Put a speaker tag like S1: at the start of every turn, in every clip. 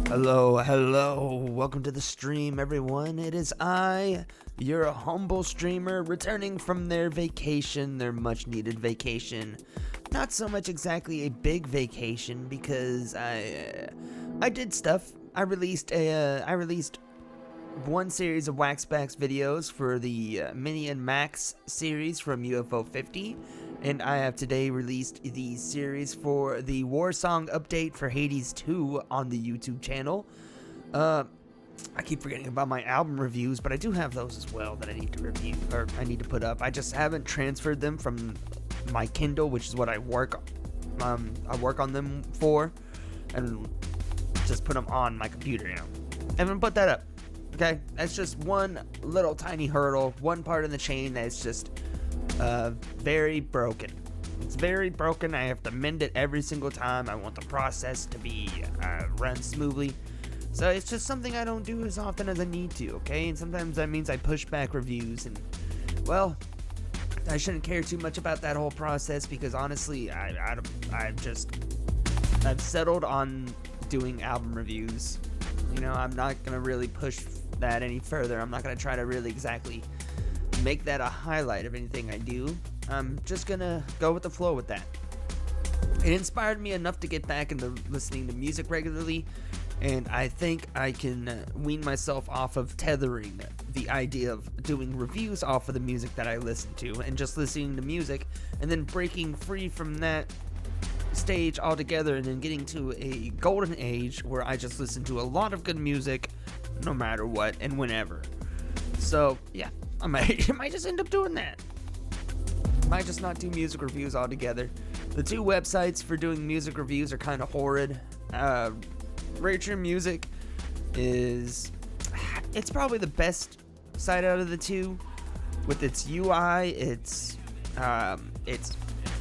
S1: Hello, welcome to the stream, everyone. It is I, your humble streamer, returning from their vacation, their much-needed vacation. Not so much exactly a big vacation, because I did stuff. I released one series of Waxbacks videos for the Mini and Max series from UFO 50, and I have today released the series for the War Song update for Hades 2 on the YouTube channel. I keep forgetting about my album reviews, but I do have those as well that I need to review, or I need to put up. I just haven't transferred them from my Kindle, which is what I work on them for, and just put them on my computer, I haven't put that up. Okay, that's just one little tiny hurdle, one part in the chain that is just very broken. It's very broken. I have to mend it every single time. I want the process to be run smoothly. So it's just something I don't do as often as I need to, okay? And sometimes that means I push back reviews, and, well, I shouldn't care too much about that whole process because, honestly, I've settled on doing album reviews. I'm not going to really push that any further. I'm not going to try to really exactly make that a highlight of anything I do. I'm just going to go with the flow with that. It inspired me enough to get back into listening to music regularly, and I think I can wean myself off of tethering the idea of doing reviews off of the music that I listen to and just listening to music and then breaking free from that stage altogether and then getting to a golden age where I just listen to a lot of good music no matter what and whenever. So yeah, I might just end up doing that. Might just not do music reviews altogether. The two websites for doing music reviews are kind of horrid. Rate Your Music it's probably the best site out of the two with its UI, its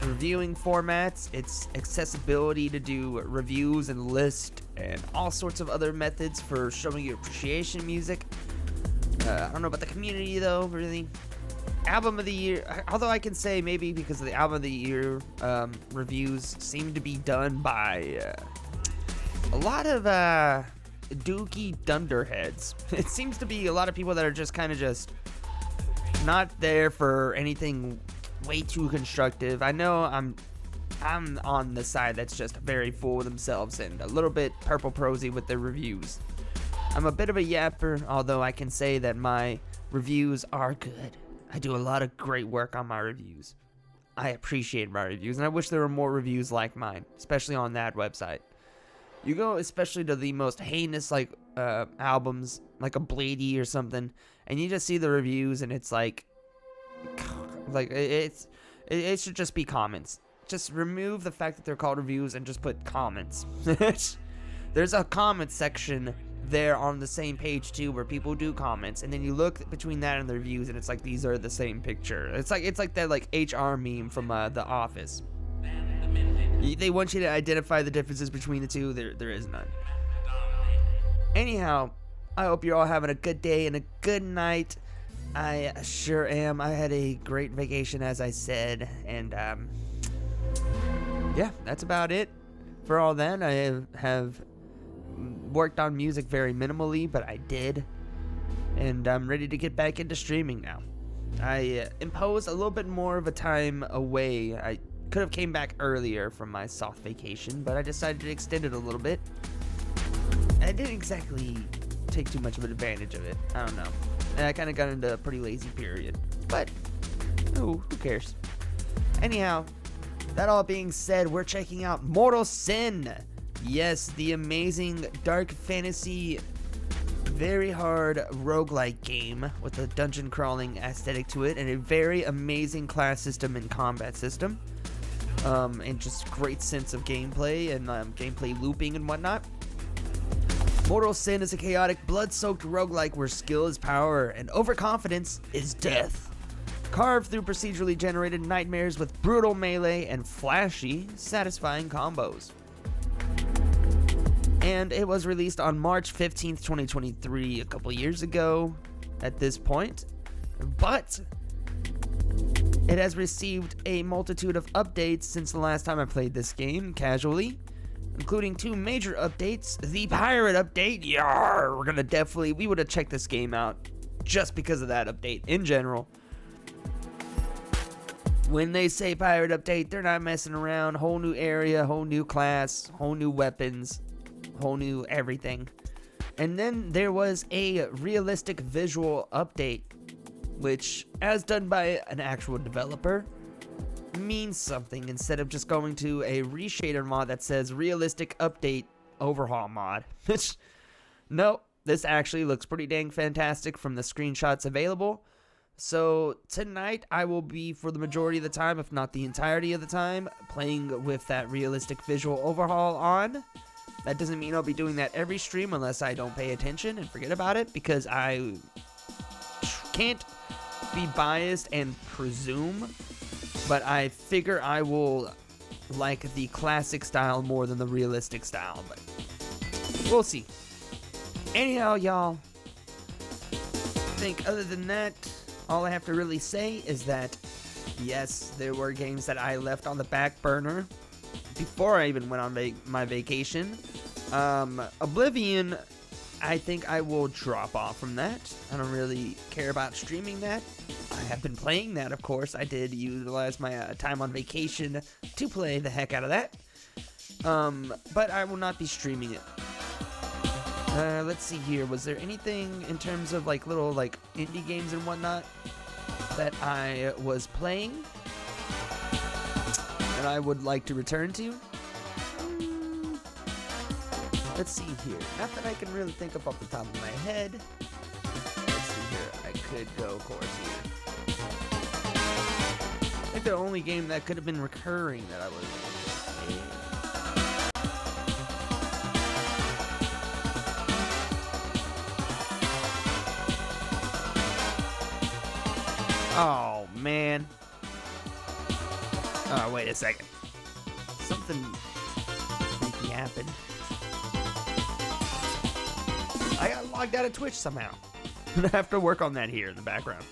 S1: reviewing formats, its accessibility to do reviews and list, and all sorts of other methods for showing your appreciation music. I don't know about the community though, really. Album of the year, although I can say maybe because of the album of the year reviews seem to be done by a lot of dookie dunderheads. It seems to be a lot of people that are just kind of just not there for anything way too constructive. I know I'm on the side that's just very full of themselves and a little bit purple prosy with their reviews. I'm a bit of a yapper, although I can say that my reviews are good. I do a lot of great work on my reviews. I appreciate my reviews, and I wish there were more reviews like mine, especially on that website. You go especially to the most heinous albums, like a Blady or something, and you just see the reviews, and it's like it should just be comments. Just remove the fact that they're called reviews and just put comments. There's a comment section there on the same page too where people do comments, and then you look between that and the reviews and it's like these are the same picture. It's like that HR meme from The Office. They want you to identify the differences between the two. There is none. Anyhow, I hope you're all having a good day and a good night. I sure am. I had a great vacation, as I said, and yeah, that's about it. For all then, I have worked on music very minimally, but I did, and I'm ready to get back into streaming now. I imposed a little bit more of a time away. I could have came back earlier from my soft vacation, but I decided to extend it a little bit. I didn't exactly take too much of an advantage of it. I don't know. I kind of got into a pretty lazy period, but who cares? Anyhow, that all being said, we're checking out Mortal Sin. Yes, the amazing dark fantasy, very hard roguelike game with a dungeon crawling aesthetic to it and a very amazing class system and combat system. And just great sense of gameplay and gameplay looping and whatnot. Mortal Sin is a chaotic, blood-soaked roguelike where skill is power and overconfidence is death. Carved through procedurally generated nightmares with brutal melee and flashy, satisfying combos. And it was released on March 15th, 2023, a couple years ago at this point. But it has received a multitude of updates since the last time I played this game casually. including 2 major updates. The pirate update, yarr, we would have checked this game out just because of that update in general. When they say pirate update, they're not messing around. Whole new area, whole new class, whole new weapons, whole new everything. And then there was a realistic visual update, which, as done by an actual developer, means something instead of just going to a reshader mod that says realistic update overhaul mod. No, this actually looks pretty dang fantastic from the screenshots available. So tonight I will be, for the majority of the time, if not the entirety of the time, playing with that realistic visual overhaul on. That doesn't mean I'll be doing that every stream unless I don't pay attention and forget about it, because I can't be biased and presume, but I figure I will like the classic style more than the realistic style, but we'll see. Anyhow, y'all, I think other than that, all I have to really say is that, yes, there were games that I left on the back burner before I even went on my vacation. Oblivion, I think I will drop off from that. I don't really care about streaming that. I have been playing that, of course. I did utilize my time on vacation to play the heck out of that. But I will not be streaming it. Let's see here. Was there anything in terms of like little like indie games and whatnot that I was playing that I would like to return to? Let's see here. Not that I can really think of off the top of my head. Let's see here. I could go, of course, here. I think the only game that could have been recurring that I was playing. Oh, man. Oh, wait a second. Something freaky happened. I got logged out of Twitch somehow. I have to work on that here in the background.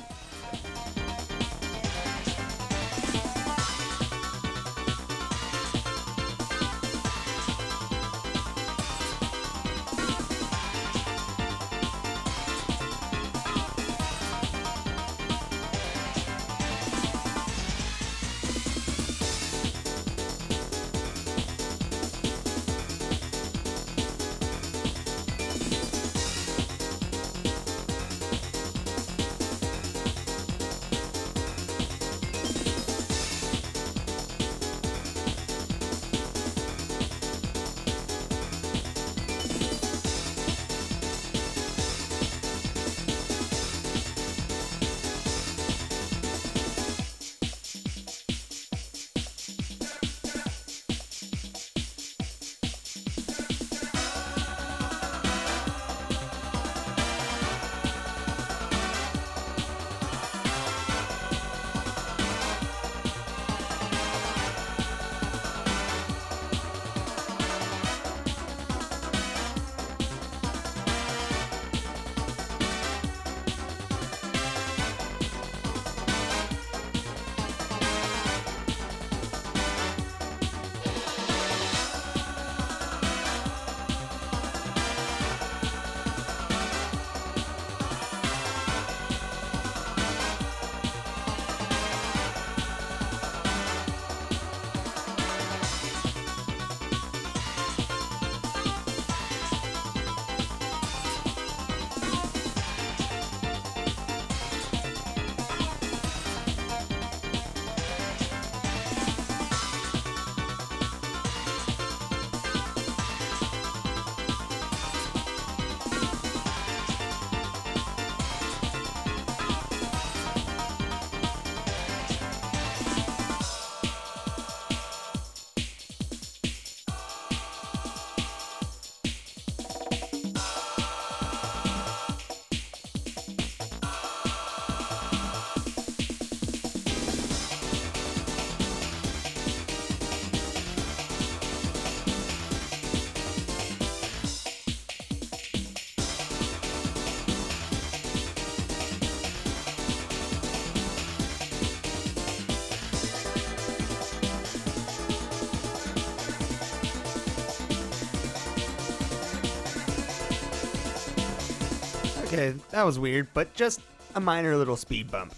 S1: Okay, that was weird, but just a minor little speed bump.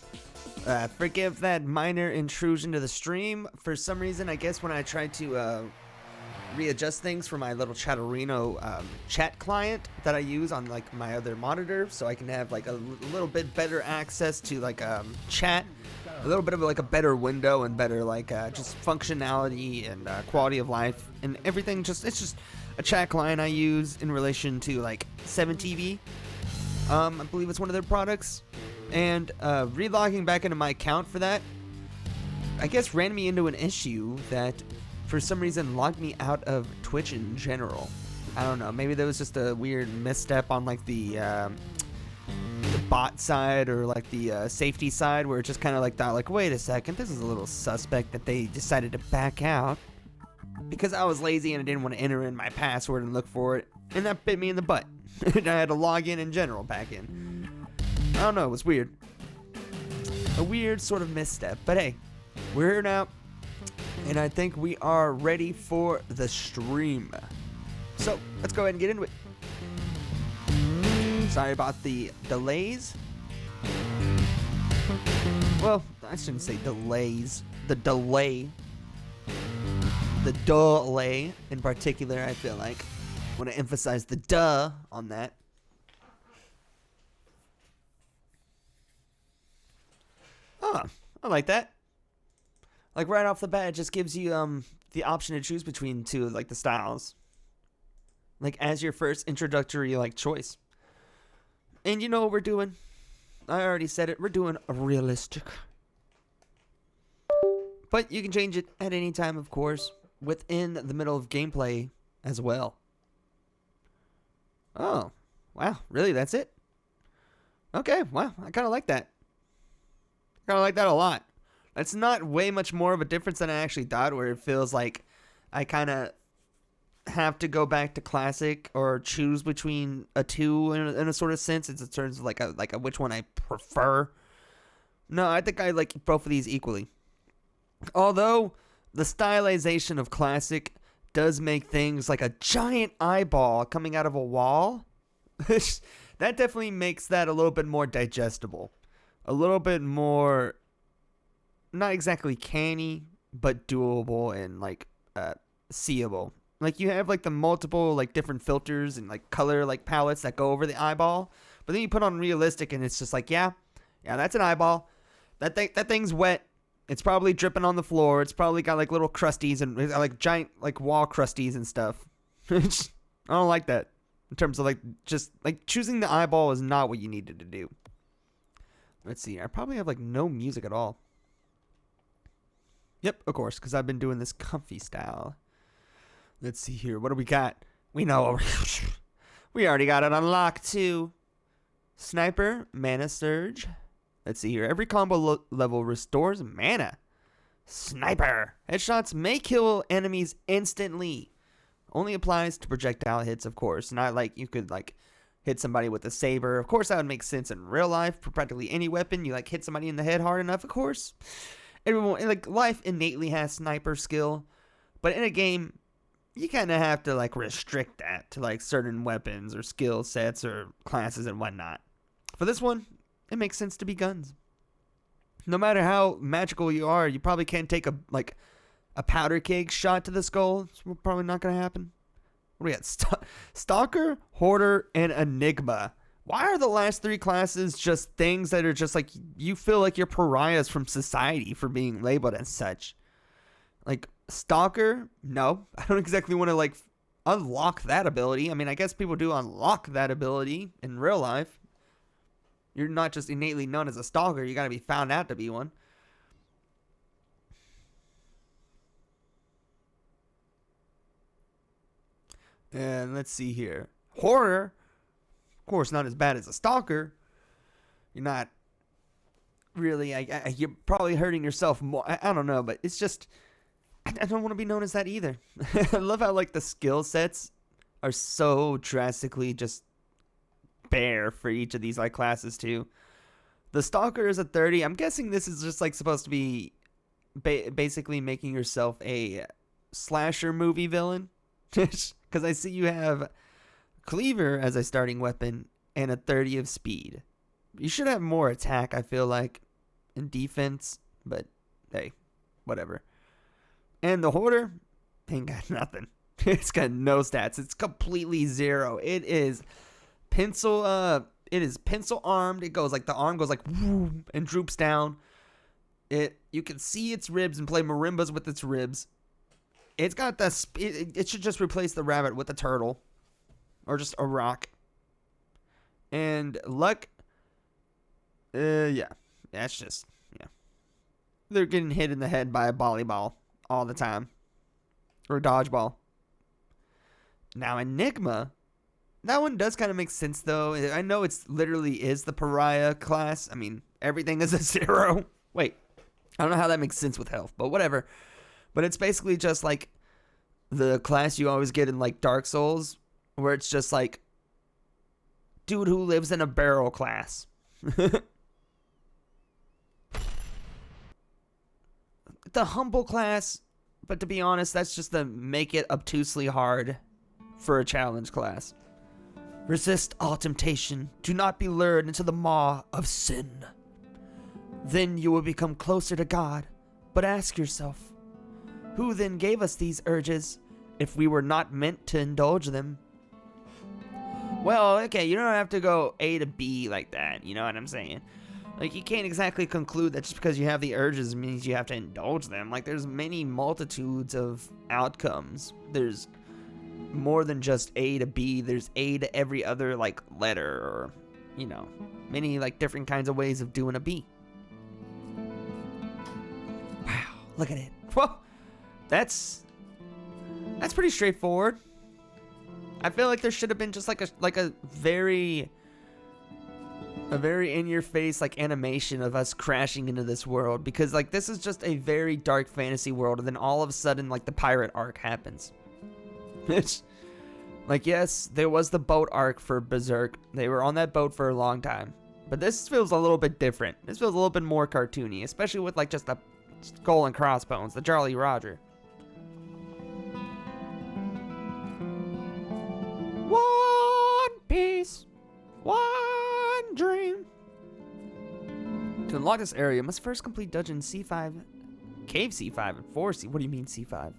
S1: Forgive that minor intrusion to the stream. For some reason, I guess when I tried to readjust things for my little Chatterino chat client that I use on like my other monitor, so I can have like a little bit better access to like chat, a little bit of like a better window and better like just functionality and quality of life and everything. It's just a chat client I use in relation to like 7TV. I believe it's one of their products, and relogging back into my account for that, I guess ran me into an issue that for some reason logged me out of Twitch in general. I don't know, maybe there was just a weird misstep on like the bot side or like the safety side, where it just kind of like thought like, wait a second, this is a little suspect that they decided to back out because I was lazy and I didn't want to enter in my password and look for it, and that bit me in the butt. And I had to log in general back in. I don't know, it was weird. A weird sort of misstep, but hey, we're here now. And I think we are ready for the stream. So, let's go ahead and get into it. Sorry about the delays. Well, I shouldn't say delays. The delay in particular, I feel like. I want to emphasize the duh on that. Oh, I like that. Like right off the bat, it just gives you the option to choose between two of like the styles, like as your first introductory like choice. And you know what we're doing? I already said it. We're doing a realistic, but you can change it at any time, of course, within the middle of gameplay as well. Oh, wow! Really? That's it? Okay. Wow. I kind of like that. Kind of like that a lot. That's not way much more of a difference than I actually thought, where it feels like I kind of have to go back to classic or choose between a two in a sort of sense. It's in terms of like a which one I prefer. No, I think I like both of these equally. Although the stylization of classic does make things like a giant eyeball coming out of a wall. That definitely makes that a little bit more digestible. A little bit more, not exactly canny, but doable and like seeable. Like you have like the multiple like different filters and like color like palettes that go over the eyeball, but then you put on realistic and it's just like yeah, that's an eyeball. That thing's wet. It's probably dripping on the floor. It's probably got like little crusties and like giant like wall crusties and stuff. I don't like that in terms of like just like choosing the eyeball is not what you needed to do. Let's see. I probably have like no music at all. Yep, of course, because I've been doing this comfy style. Let's see here. What do we got? We know. We already got it unlocked too. Sniper, mana surge. Let's see here. Every combo level restores mana. Sniper. Headshots may kill enemies instantly. Only applies to projectile hits, of course. Not like you could like hit somebody with a saber. Of course, that would make sense in real life. For practically any weapon, you like hit somebody in the head hard enough, of course. Everyone, like, life innately has sniper skill, but in a game, you kind of have to like restrict that to like certain weapons or skill sets or classes and whatnot. For this one, it makes sense to be guns. No matter how magical you are, you probably can't take a powder keg shot to the skull. It's probably not gonna happen. What do we got? Stalker, Hoarder, and Enigma. Why are the last three classes just things that are just like you feel like you're pariahs from society for being labeled as such? Like Stalker, no, I don't exactly want to like unlock that ability. I mean, I guess people do unlock that ability in real life. You're not just innately known as a stalker, you gotta be found out to be one. And let's see here. Horror, of course, not as bad as a stalker. You're not really, you're probably hurting yourself more. I don't know, but it's just, I don't want to be known as that either. I love how like the skill sets are so drastically just bare for each of these like classes too. The stalker is a 30. I'm guessing this is just like supposed to be basically making yourself a slasher movie villain. Because I see you have Cleaver as a starting weapon and a 30 of speed. You should have more attack, I feel like, in defense, but hey, whatever. And the Hoarder ain't got nothing. It's got no stats. It's completely zero. It is pencil armed. It goes like the arm goes like woo, and droops down. You can see its ribs and play marimbas with its ribs. It's got the it should just replace the rabbit with a turtle or just a rock. And luck, yeah, that's just, yeah. They're getting hit in the head by a volleyball all the time, or a dodgeball. Now Enigma, that one does kind of make sense though. I know it's literally is the pariah class. I mean, everything is a 0. Wait, I don't know how that makes sense with health, but whatever. But it's basically just like the class you always get in like Dark Souls, where it's just like dude who lives in a barrel class. The humble class, but to be honest, that's just to make it obtusely hard for a challenge class. Resist all temptation. Do not be lured into the maw of sin. Then you will become closer to God. But ask yourself, who then gave us these urges if we were not meant to indulge them? Well, okay, you don't have to go A to B like that, you know what I'm saying? Like, you can't exactly conclude that just because you have the urges means you have to indulge them. Like, there's many multitudes of outcomes. There's more than just A to B. There's A to every other, like, letter or, you know, many, like, different kinds of ways of doing a B. Wow, look at it. Whoa, that's pretty straightforward. I feel like there should have been just like a very in-your-face like animation of us crashing into this world, because like this is just a very dark fantasy world, and then all of a sudden like the pirate arc happens. It's like, yes, there was the boat arc for Berserk. They were on that boat for a long time, but this feels a little bit different. This feels a little bit more cartoony, especially with like just the skull and crossbones, the Jolly Roger. One piece, one dream. To unlock this area, must first complete dungeon C5, cave C5, and 4C. What do you mean C5?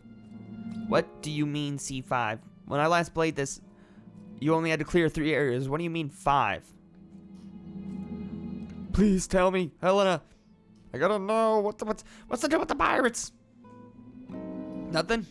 S1: What do you mean C5? When I last played this, you only had to clear 3 areas. What do you mean 5? Please tell me, Helena. I gotta know what's the deal with the pirates? Nothing.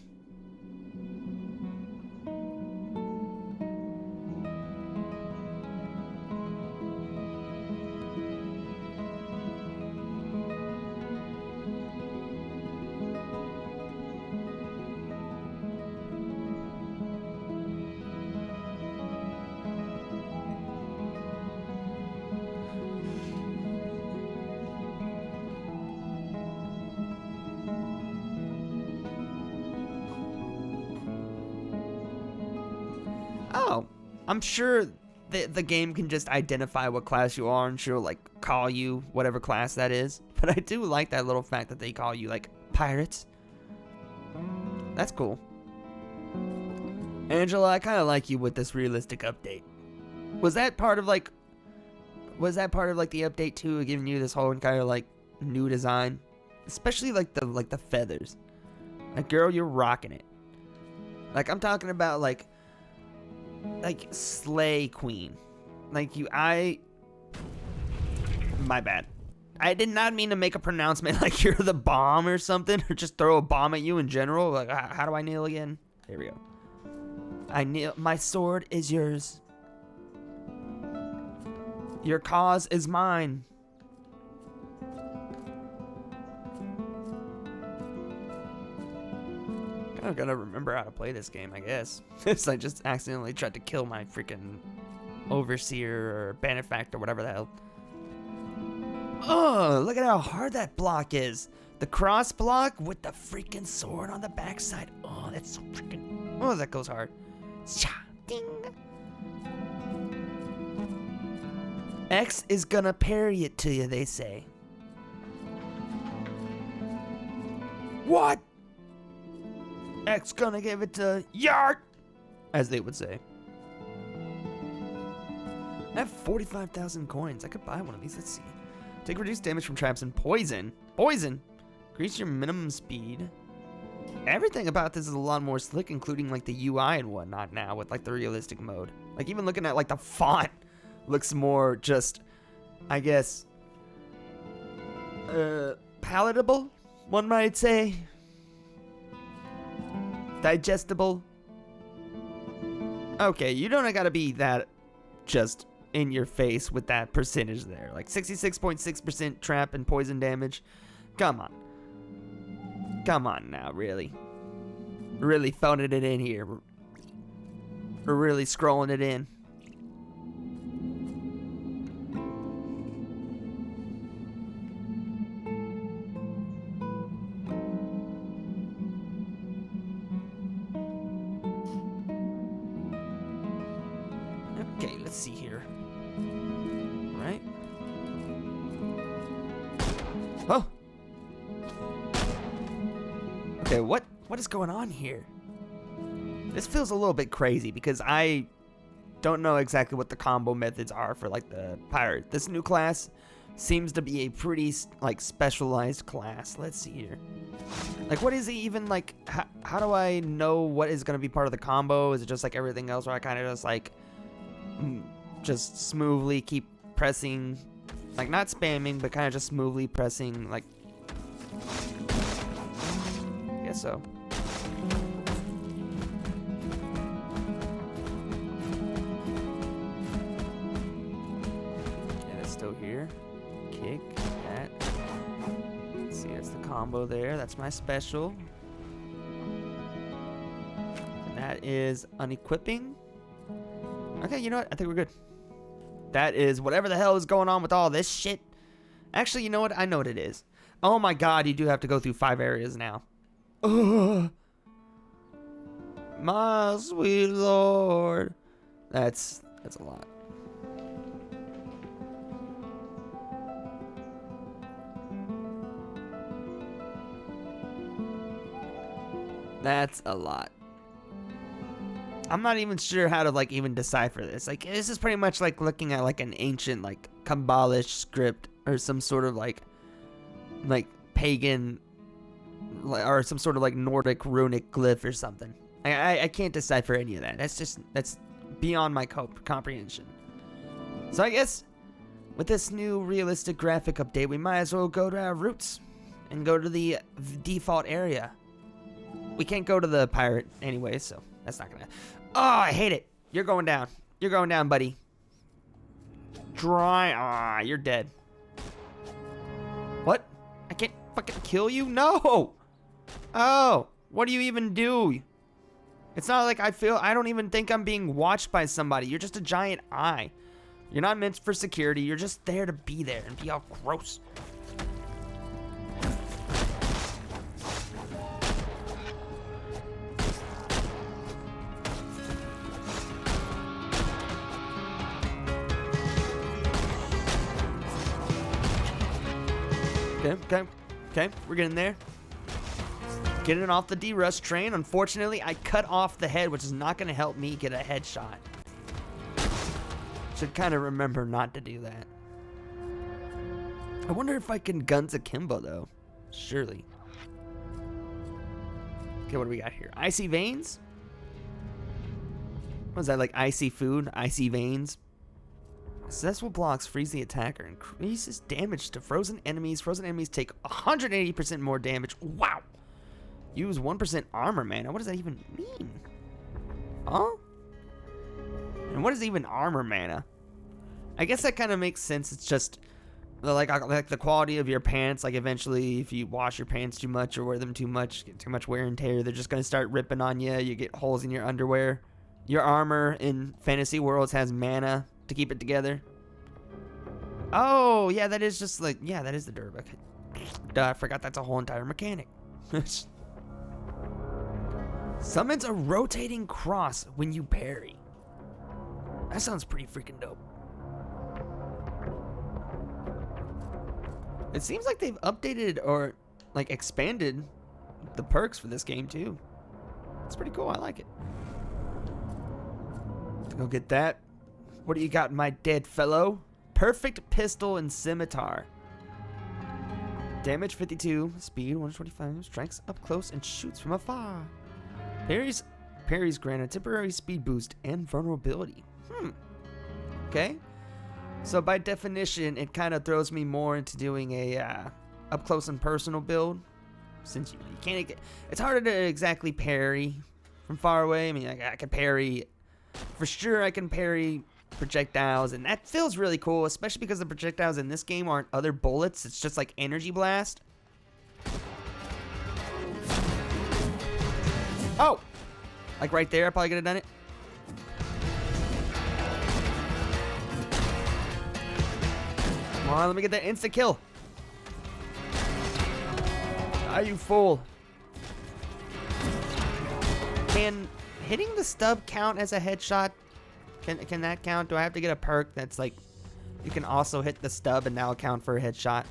S1: Oh, I'm sure the game can just identify what class you are and she'll like call you whatever class that is. But I do like that little fact that they call you like pirates. That's cool. Angela, I kind of like you with this realistic update. Was that part of like the update too, giving you this whole kind of like new design, especially like the feathers? Like, girl, you're rocking it. Like, I'm talking about like Slay Queen. Like, my bad. I did not mean to make a pronouncement like you're the bomb or something, or just throw a bomb at you in general. Like, how do I kneel again? There we go. I kneel. My sword is yours. Your cause is mine. I'm gonna remember how to play this game, I guess. Since I just accidentally tried to kill my freaking overseer or benefactor, whatever the hell. Oh, look at how hard that block is. The cross block with the freaking sword on the backside. Oh, that's so freaking... Oh, that goes hard. Ding. X is gonna parry it to you, they say. What? X gonna give it to Yart, as they would say. I have 45,000 coins. I could buy one of these. Let's see. Take reduced damage from traps and poison. Poison? Increase your minimum speed. Everything about this is a lot more slick, including like the UI and whatnot now with like the realistic mode. Like even looking at like the font looks more just, I guess, palatable, one might say. Digestible. Okay, you don't gotta be that just in your face with that percentage there. Like 66.6% trap and poison damage. Come on. Come on now, really. Really phoning it in here. We're really scrolling it in. Okay, let's see here. Right? Oh! Okay, what is going on here? This feels a little bit crazy because I don't know exactly what the combo methods are for like the pirate. This new class seems to be a pretty like specialized class. Let's see here. Like what is it even like? How do I know what is going to be part of the combo? Is it just like everything else where I kind of just like just smoothly keep pressing, like not spamming, but kind of just smoothly pressing, like, I guess so. Okay, that's still here. Kick, that. Let's see, that's the combo there. That's my special. And that is unequipping. Okay, you know what? I think we're good. That is whatever the hell is going on with all this shit. Actually, you know what? I know what it is. Oh my god, you do have to go through 5 areas now. Ugh. My sweet lord. That's a lot. That's a lot. I'm not even sure how to like even decipher this. Like this is pretty much like looking at like an ancient like Kabbalish script or some sort of like pagan or some sort of like Nordic runic glyph or something. I can't decipher any of that. That's beyond my comprehension. So I guess with this new realistic graphic update, we might as well go to our roots and go to the default area. We can't go to the pirate anyway, so that's not gonna. Oh, I hate it. You're going down. You're going down, buddy. Dry. Ah, you're dead. What? I can't fucking kill you? No. Oh, what do you even do? It's not like I don't even think I'm being watched by somebody. You're just a giant eye. You're not meant for security. You're just there to be there and be all gross. Okay, we're getting there. Getting off the D-Rush train. Unfortunately, I cut off the head, which is not going to help me get a headshot. Should kind of remember not to do that. I wonder if I can guns akimbo, though. Surely. Okay, what do we got here? Icy veins? What is that, like icy food? Icy veins? Successful blocks freeze the attacker. Increases damage to frozen enemies. Frozen enemies take 180% more damage. Wow. Use 1% armor mana. What does that even mean? Huh? And what is even armor mana? I guess that kind of makes sense. It's just like the quality of your pants. Like eventually, if you wash your pants too much or wear them too much, get too much wear and tear, they're just gonna start ripping on you. You get holes in your underwear. Your armor in fantasy worlds has mana to keep it together. Oh, yeah, that is just like, yeah, that is the Durbuck. Duh, I forgot that's a whole entire mechanic. Summons a rotating cross when you parry. That sounds pretty freaking dope. It seems like they've updated or like expanded the perks for this game too. It's pretty cool, I like it. Go get that. What do you got, my dead fellow? Perfect pistol and scimitar. Damage 52, speed 125, strikes up close and shoots from afar. Parries grant a temporary speed boost and vulnerability. Okay. So by definition, it kind of throws me more into doing a up close and personal build, since you can't get. It's harder to exactly parry from far away. I mean, I can parry for sure. I can parry projectiles, and that feels really cool, especially because the projectiles in this game aren't other bullets. It's just like energy blast. Oh, like right there, I probably could have done it. Come on, let me get that insta kill. Are you fool? Can hitting the stub count as a headshot? Can that count? Do I have to get a perk that's like you can also hit the stub and now count for a headshot?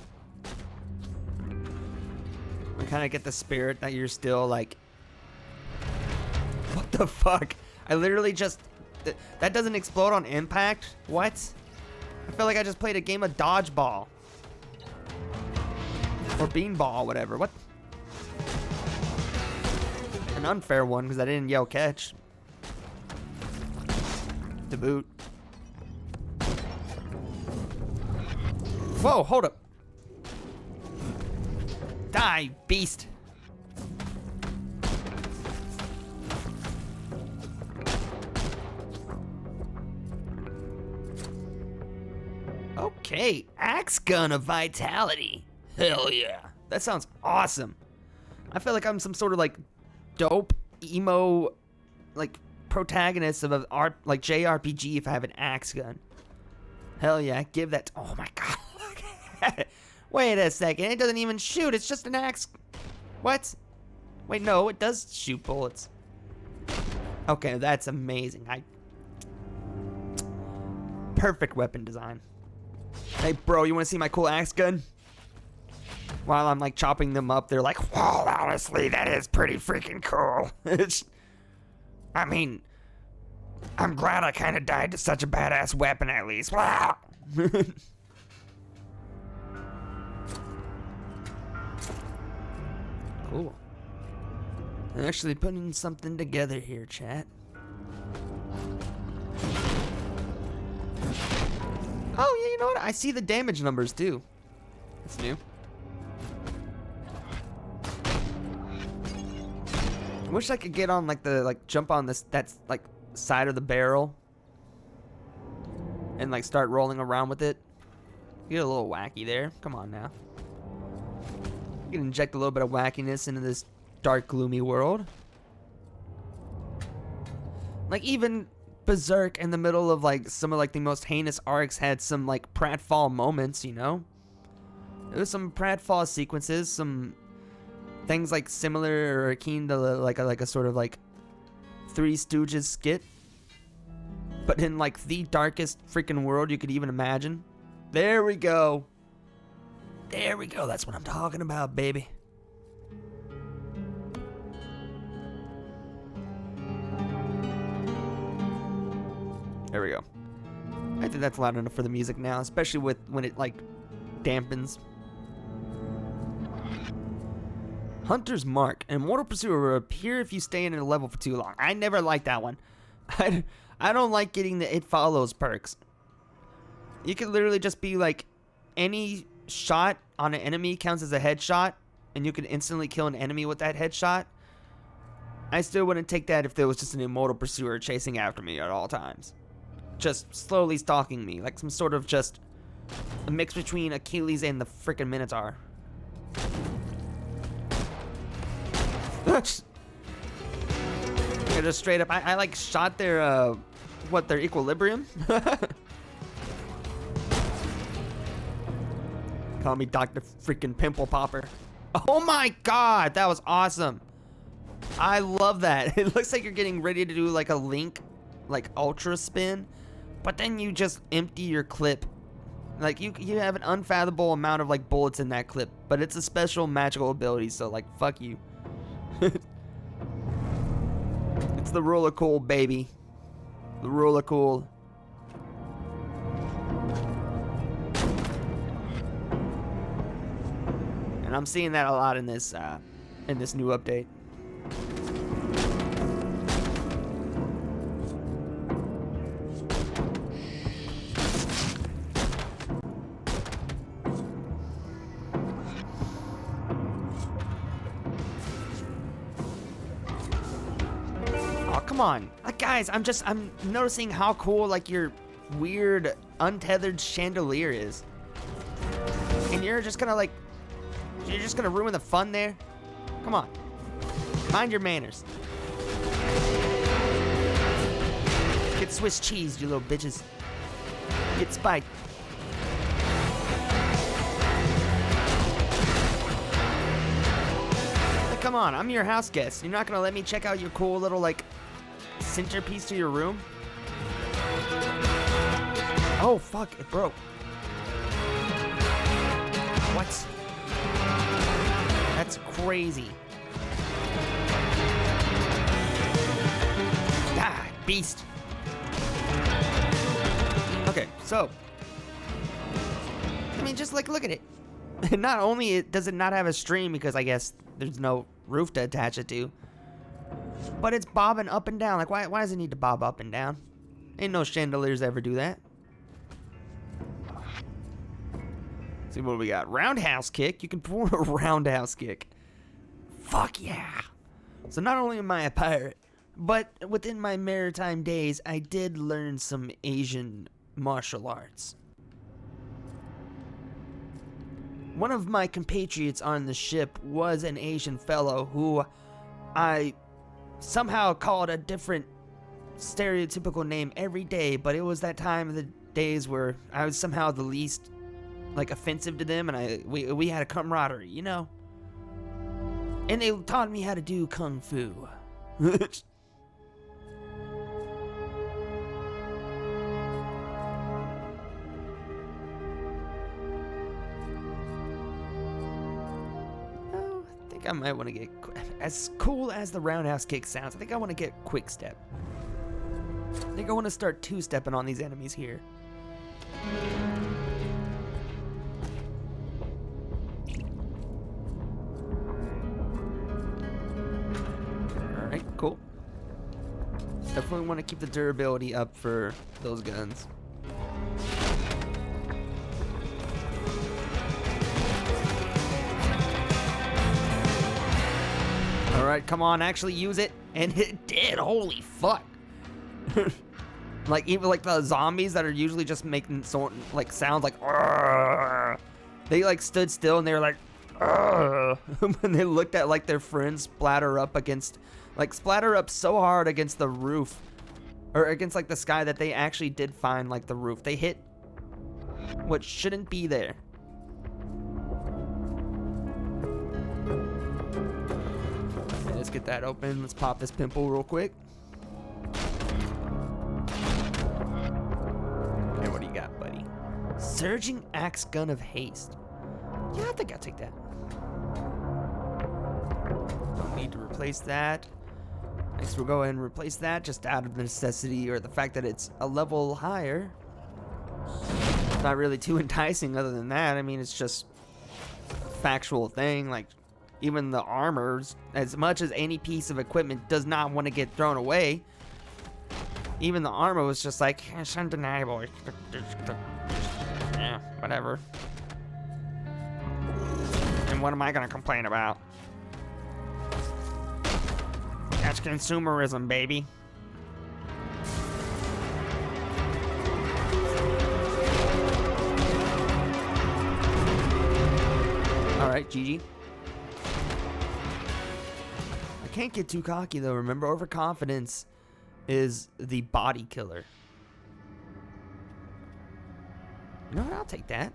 S1: I kind of get the spirit that you're still like. What the fuck? I literally just that doesn't explode on impact. What? I feel like I just played a game of dodgeball or beanball, whatever. What? An unfair one because I didn't yell catch. To boot. Whoa, hold up. Die, beast. Okay, axe gun of vitality. Hell yeah. That sounds awesome. I feel like I'm some sort of like dope emo like protagonist of a like JRPG if I have an axe gun. Hell yeah, give that. Oh my god. Wait a second, it doesn't even shoot, it's just an axe. What? Wait, no, it does shoot bullets. Okay, that's amazing. Perfect weapon design. Hey bro, you wanna see my cool axe gun? While I'm like chopping them up, they're like, well, honestly, that is pretty freaking cool. I mean, I'm glad I kind of died to such a badass weapon at least. Wow. Cool. I'm actually putting something together here, chat. Oh, yeah, you know what? I see the damage numbers too. That's new. I wish I could get on like the jump on this that's like side of the barrel and like start rolling around with it. Get a little wacky there. Come on now. You can inject a little bit of wackiness into this dark, gloomy world. Like even Berserk in the middle of like some of like the most heinous arcs had some like pratfall moments, you know? There was some pratfall sequences, some things like similar or akin to like a sort of like Three Stooges skit, but in like the darkest freaking world you could even imagine. There we go. There we go. That's what I'm talking about, baby. There we go. I think that's loud enough for the music now, especially with when it like dampens. Hunter's Mark. An immortal pursuer will appear if you stay in a level for too long. I never liked that one. I don't like getting the It Follows perks. You could literally just be like, any shot on an enemy counts as a headshot, and you could instantly kill an enemy with that headshot. I still wouldn't take that if there was just an immortal pursuer chasing after me at all times. Just slowly stalking me, like some sort of just a mix between Achilles and the frickin' Minotaur. Yeah, just straight up, I like shot their, their equilibrium? Call me Dr. freaking Pimple Popper. Oh my god, that was awesome. I love that. It looks like you're getting ready to do like a Link, like ultra spin, but then you just empty your clip. Like you have an unfathomable amount of like bullets in that clip, but it's a special magical ability, so like fuck you. It's the rule of cool, baby. The rule of cool. And I'm seeing that a lot in this new update. Come on, like, guys, I'm noticing how cool, like, your weird untethered chandelier is, and you're just gonna ruin the fun there. Come on, mind your manners. Get Swiss cheese, you little bitches. Get spiked. Like, come on, I'm your house guest. You're not gonna let me check out your cool little, like, centerpiece to your room? Oh, fuck, it broke. What? That's crazy. Ah, beast. Okay, so, I mean, just, like, look at it. Not only does it not have a stream because I guess there's no roof to attach it to, but it's bobbing up and down. Like, why does it need to bob up and down? Ain't no chandeliers ever do that. See what we got. Roundhouse kick. You can perform a roundhouse kick. Fuck yeah. So not only am I a pirate, but within my maritime days, I did learn some Asian martial arts. One of my compatriots on the ship was an Asian fellow who I somehow called a different stereotypical name every day, but it was that time of the days where I was somehow the least, like, offensive to them, and we had a camaraderie, you know? And they taught me how to do kung fu. I might want to get, as cool as the roundhouse kick sounds, I think I want to get quick step. I think I want to start two-stepping on these enemies here. Alright, cool. Definitely want to keep the durability up for those guns. Alright, come on, actually use it. And it did, holy fuck. Like, even like the zombies that are usually just making so, like, sounds like, "Argh." They like stood still and they were like, when they looked at like their friends splatter up so hard against the roof, or against like the sky, that they actually did find like the roof. They hit what shouldn't be there. Okay, let's get that open. Let's pop this pimple real quick. Okay, what do you got, buddy? Surging axe gun of haste. Yeah, I think I'll take that. Don't need to replace that. Next, we'll go ahead and replace that just out of necessity, or the fact that it's a level higher. It's not really too enticing other than that. I mean, it's just a factual thing. Like, even the armors, as much as any piece of equipment does not want to get thrown away, even the armor was just like, it's undeniable. Yeah, whatever. And what am I gonna complain about? That's consumerism, baby. Alright, GG. I can't get too cocky though. Remember, overconfidence is the body killer. You know what? I'll take that.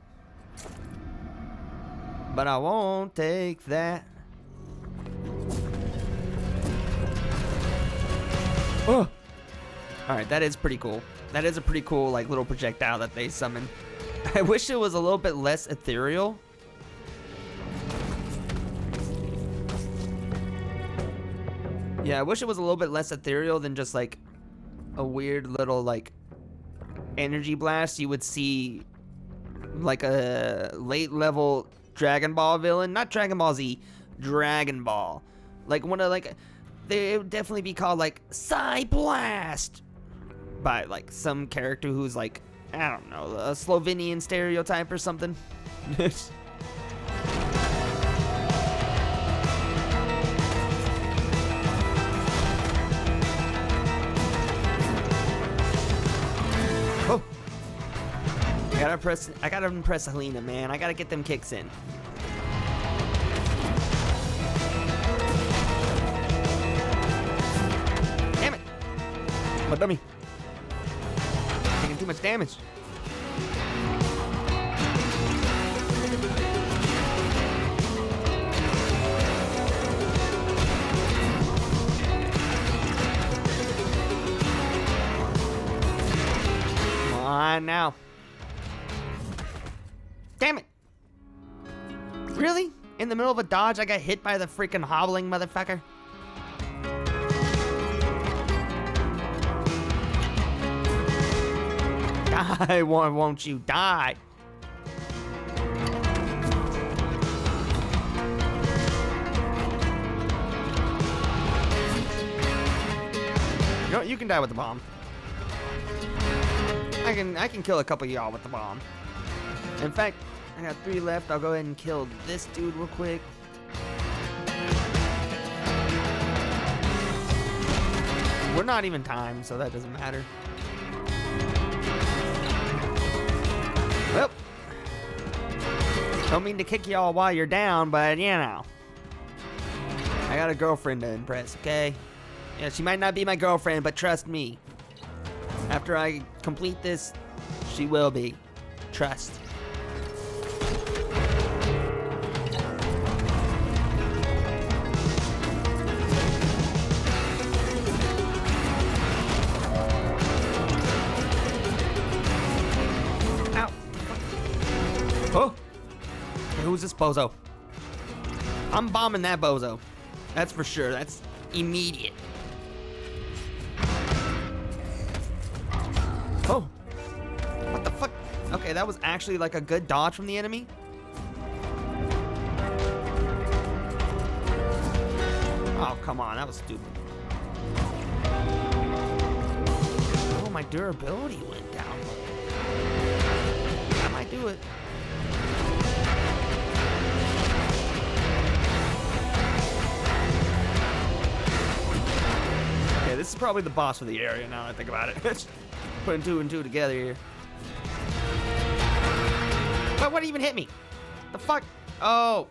S1: But I won't take that. Oh! Alright, that is pretty cool. That is a pretty cool, like, little projectile that they summon. I wish it was a little bit less ethereal. Yeah, I wish it was a little bit less ethereal than just, like, a weird little, like, energy blast you would see, like, a late level Dragon Ball villain. Not Dragon Ball Z, Dragon Ball. Like one of like, they would definitely be called like Psy Blast by like some character who's like, I don't know, a Slovenian stereotype or something. Oh. I gotta impress Helena, man. I gotta get them kicks in. Damn it! My dummy. Taking too much damage. Come on now. Damn it! Really? In the middle of a dodge, I got hit by the freaking hobbling motherfucker? Die, won't you? Die! You know, you can die with the bomb. I can kill a couple of y'all with the bomb. In fact, I got 3 left. I'll go ahead and kill this dude real quick. We're not even timed, so that doesn't matter. Well, don't mean to kick y'all while you're down, but you know. I got a girlfriend to impress, okay? Yeah, she might not be my girlfriend, but trust me. After I complete this, she will be. Trust. Oh! Hey, who's this bozo? I'm bombing that bozo. That's for sure. That's immediate. Oh! What the fuck? Okay, that was actually like a good dodge from the enemy. Oh, come on. That was stupid. Oh, my durability went down. I might do it. Okay, this is probably the boss of the area now that I think about it. Putting 2 and 2 together here. But what even hit me? The fuck? Oh.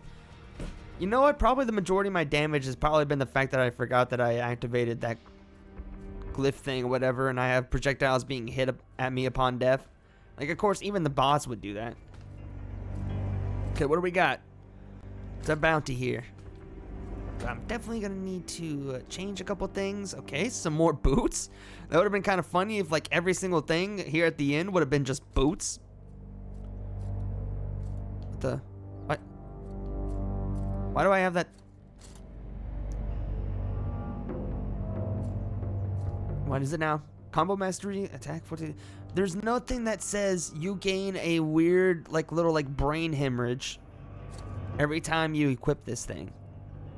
S1: You know what? Probably the majority of my damage has probably been the fact that I forgot that I activated that glyph thing or whatever, and I have projectiles being hit at me upon death. Like, of course, even the boss would do that. Okay, what do we got? It's a bounty here. I'm definitely gonna need to change a couple things. Okay, some more boots. That would have been kind of funny if like every single thing here at the end would have been just boots. What? Why do I have that? What is it now? Combo mastery, attack 40. There's nothing that says you gain a weird like little like brain hemorrhage every time you equip this thing.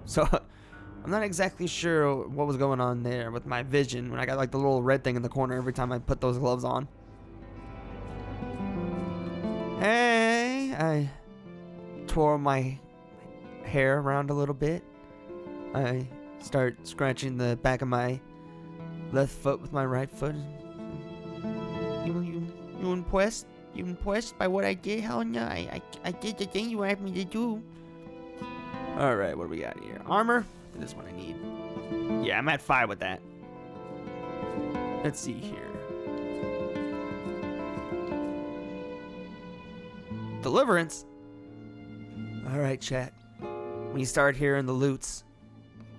S1: So, I'm not exactly sure what was going on there with my vision when I got like the little red thing in the corner every time I put those gloves on. Hey, I twirl my hair around a little bit. I start scratching the back of my left foot with my right foot. You impressed? You impressed by what I did, Helena? I did the thing you asked me to do. Alright, what do we got here? Armor? This is what I need. Yeah, I'm at 5 with that. Let's see here. Deliverance? Alright, chat. When you start hearing the loots,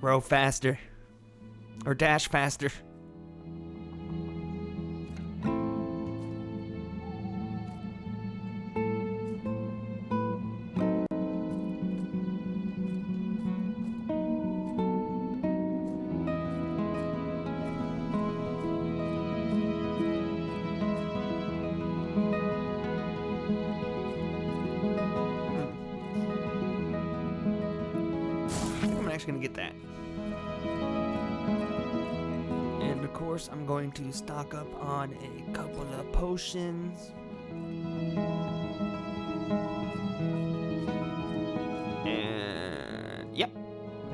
S1: row faster. Or dash faster. course, gonna get that. And of course, I'm going to stock up on a couple of potions. And yep,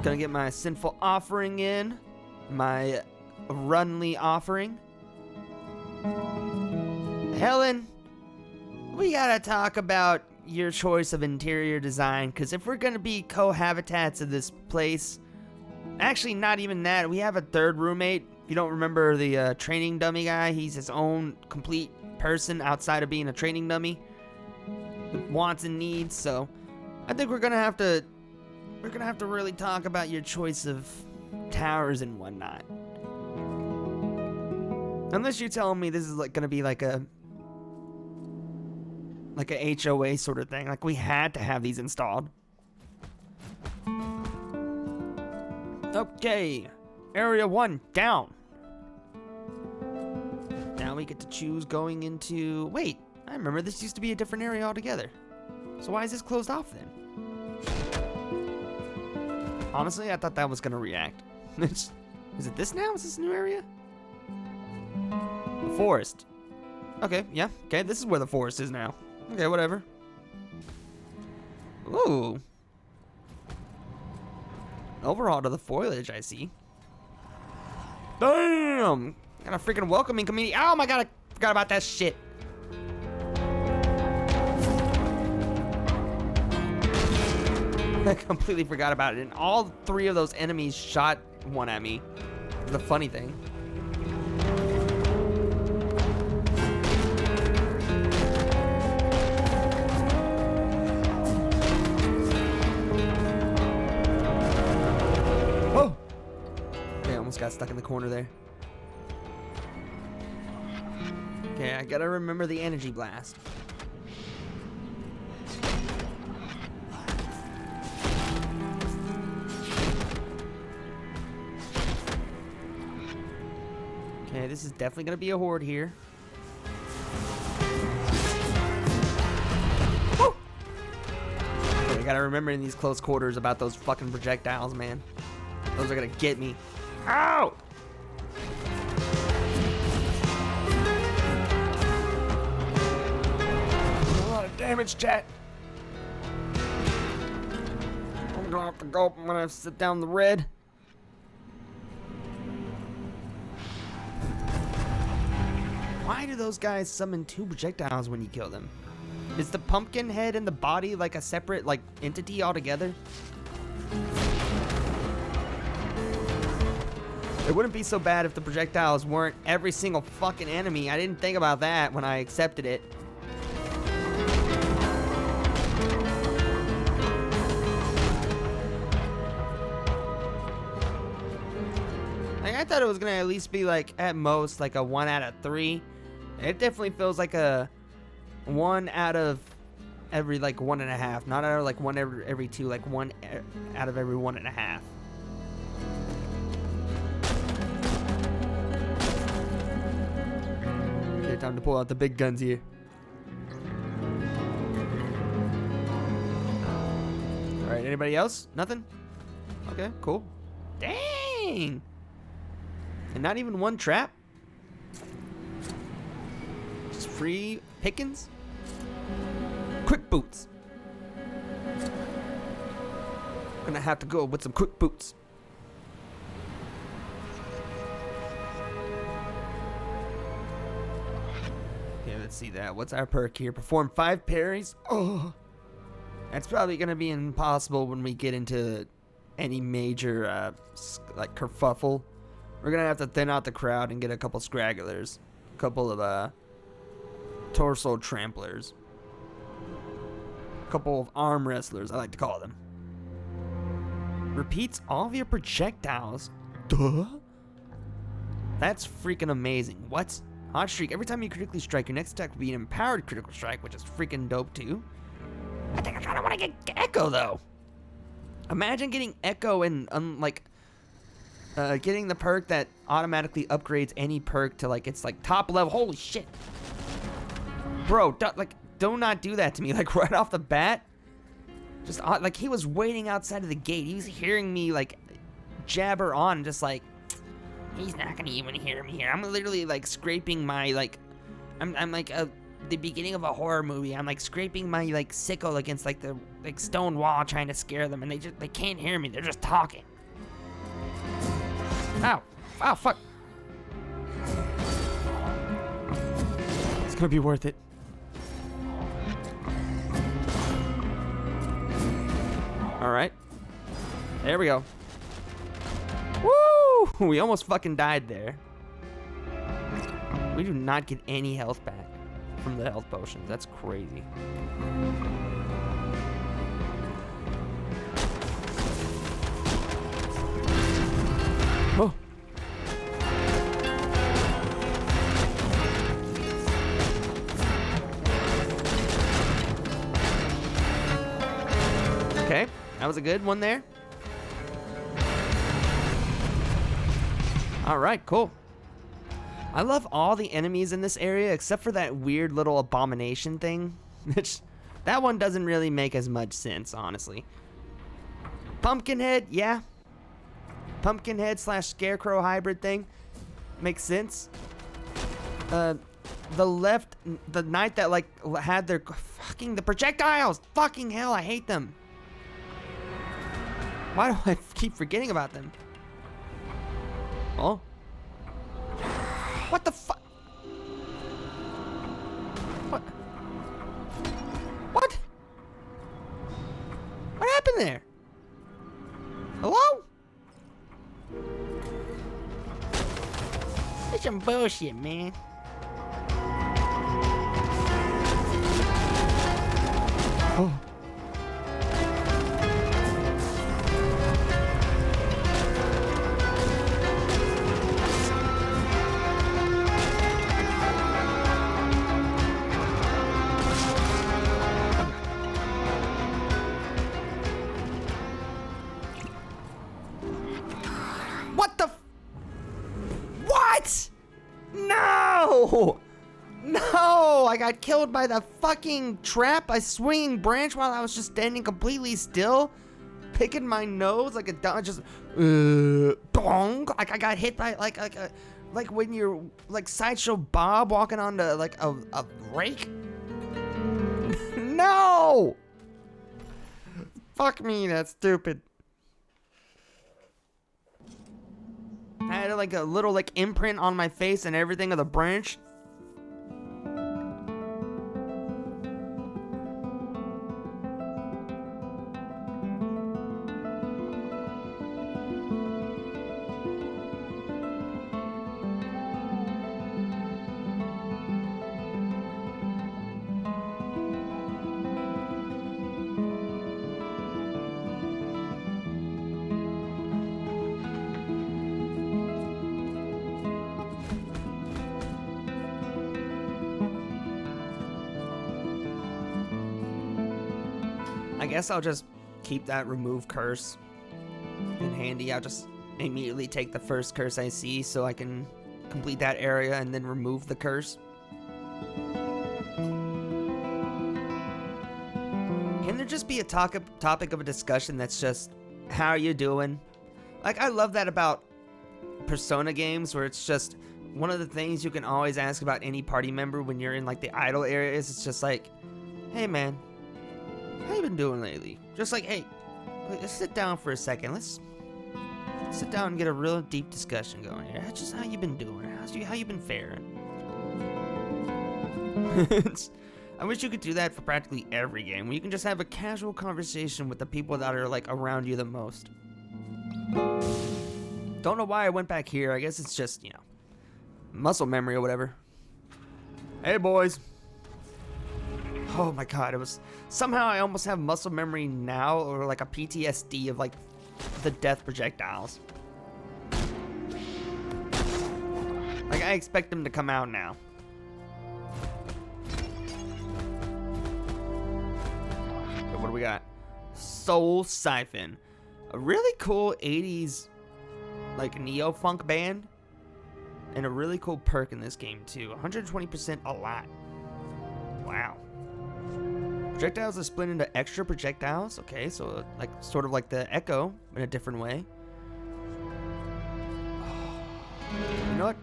S1: gonna get my sinful offering in, my runly offering. Helen, we gotta talk about your choice of interior design, because if we're gonna be cohabitants of this place, actually not even that, we have a third roommate. If you don't remember the training dummy guy, he's his own complete person outside of being a training dummy with wants and needs. So I think we're gonna have to really talk about your choice of towers and whatnot. Unless you're telling me this is like gonna be like a HOA sort of thing, like we had to have these installed. Okay, area 1 down. Now we get to choose going into. Wait, I remember this used to be a different area altogether. So why is this closed off then? Honestly, I thought that was gonna react. Is it this now? Is this a new area? The forest. Okay, yeah. Okay, this is where the forest is now. Okay, whatever. Ooh. Overhaul to the foliage, I see. Damn! Got a freaking welcoming community. Oh my god, I forgot about that shit. I completely forgot about it. And all 3 of those enemies shot one at me. The funny thing. Oh! Okay, I almost got stuck in the corner there. Okay, I gotta remember the energy blast. Okay, this is definitely gonna be a horde here. Woo! Okay, I gotta remember in these close quarters about those fucking projectiles, man. Those are gonna get me. Ow! A lot of damage, chat. I'm gonna have to go. I'm gonna sit down the red. Why do those guys summon 2 projectiles when you kill them? Is the pumpkin head and the body like a separate like entity altogether? It wouldn't be so bad if the projectiles weren't every single fucking enemy. I didn't think about that when I accepted it. Like, I thought it was gonna at least be like at most like a 1 out of 3. It definitely feels like a 1 out of every like 1.5, not out of like 1 every 2, like 1 out of every 1.5. Okay, time to pull out the big guns here. All right, anybody else? Nothing? Okay, cool. Dang! And not even 1 trap? Just free pickings? Quick boots. Gonna have to go with some quick boots. Okay, let's see that. What's our perk here? Perform 5 parries? Oh! That's probably gonna be impossible when we get into any major, like, kerfuffle. We're gonna have to thin out the crowd and get a couple scragglers. A couple of, torso tramplers. A couple of arm wrestlers, I like to call them. Repeats all of your projectiles. Duh? That's freaking amazing. What? Hot streak. Every time you critically strike, your next attack will be an empowered critical strike, which is freaking dope too. I think I kinda wanna get Echo though. Imagine getting Echo and getting the perk that automatically upgrades any perk to like it's like top level. Holy shit. Bro, do not do that to me like right off the bat. Just like he was waiting outside of the gate. He was hearing me like jabber on, just like, he's not gonna even hear me here. I'm literally like scraping my like, I'm like the beginning of a horror movie. I'm like scraping my like sickle against like the like stone wall, trying to scare them, and they can't hear me. They're just talking. Ow! Ow! Fuck! It's gonna be worth it. All right. There we go. Woo! We almost fucking died there. We do not get any health back from the health potions. That's crazy. Oh. Okay, that was a good one there. All right, cool. I love all the enemies in this area except for that weird little abomination thing. That one doesn't really make as much sense, honestly. Pumpkinhead, yeah. Pumpkinhead / scarecrow hybrid thing makes sense. The knight that like had their fucking the projectiles. Fucking hell, I hate them. Why do I keep forgetting about them? Oh. What the fuck? What? What? What happened there? Hello? It's some bullshit, man. Oh. No! I got killed by the fucking trap by swinging branch while I was just standing completely still, picking my nose like a dog, just bong. Like I got hit by like when you're like Sideshow Bob walking onto like a rake. No! Fuck me, that's stupid. I had like a little like imprint on my face and everything of the branch. I guess I'll just keep that remove curse in handy. I'll just immediately take the first curse I see so I can complete that area and then remove the curse. Can there just be a topic of a discussion that's just, how are you doing? Like, I love that about Persona games, where it's just one of the things you can always ask about any party member when you're in like the idle areas. It's just like, hey man, how you been doing lately? Just like, hey, let's sit down for a second. Let's sit down and get a real deep discussion going here. Just how you been doing? How you been faring? I wish you could do that for practically every game, where you can just have a casual conversation with the people that are like around you the most. Don't know why I went back here. I guess it's just, you know, muscle memory or whatever. Hey boys. Oh my god, it was somehow I almost have muscle memory now, or like a PTSD of like the death projectiles. Like I expect them to come out now. What do we got? Soul Siphon, a really cool 80s like neo-funk band, and a really cool perk in this game too. 120% a lot. Wow. Projectiles are split into extra projectiles. Okay, so like sort of like the Echo in a different way. You know what?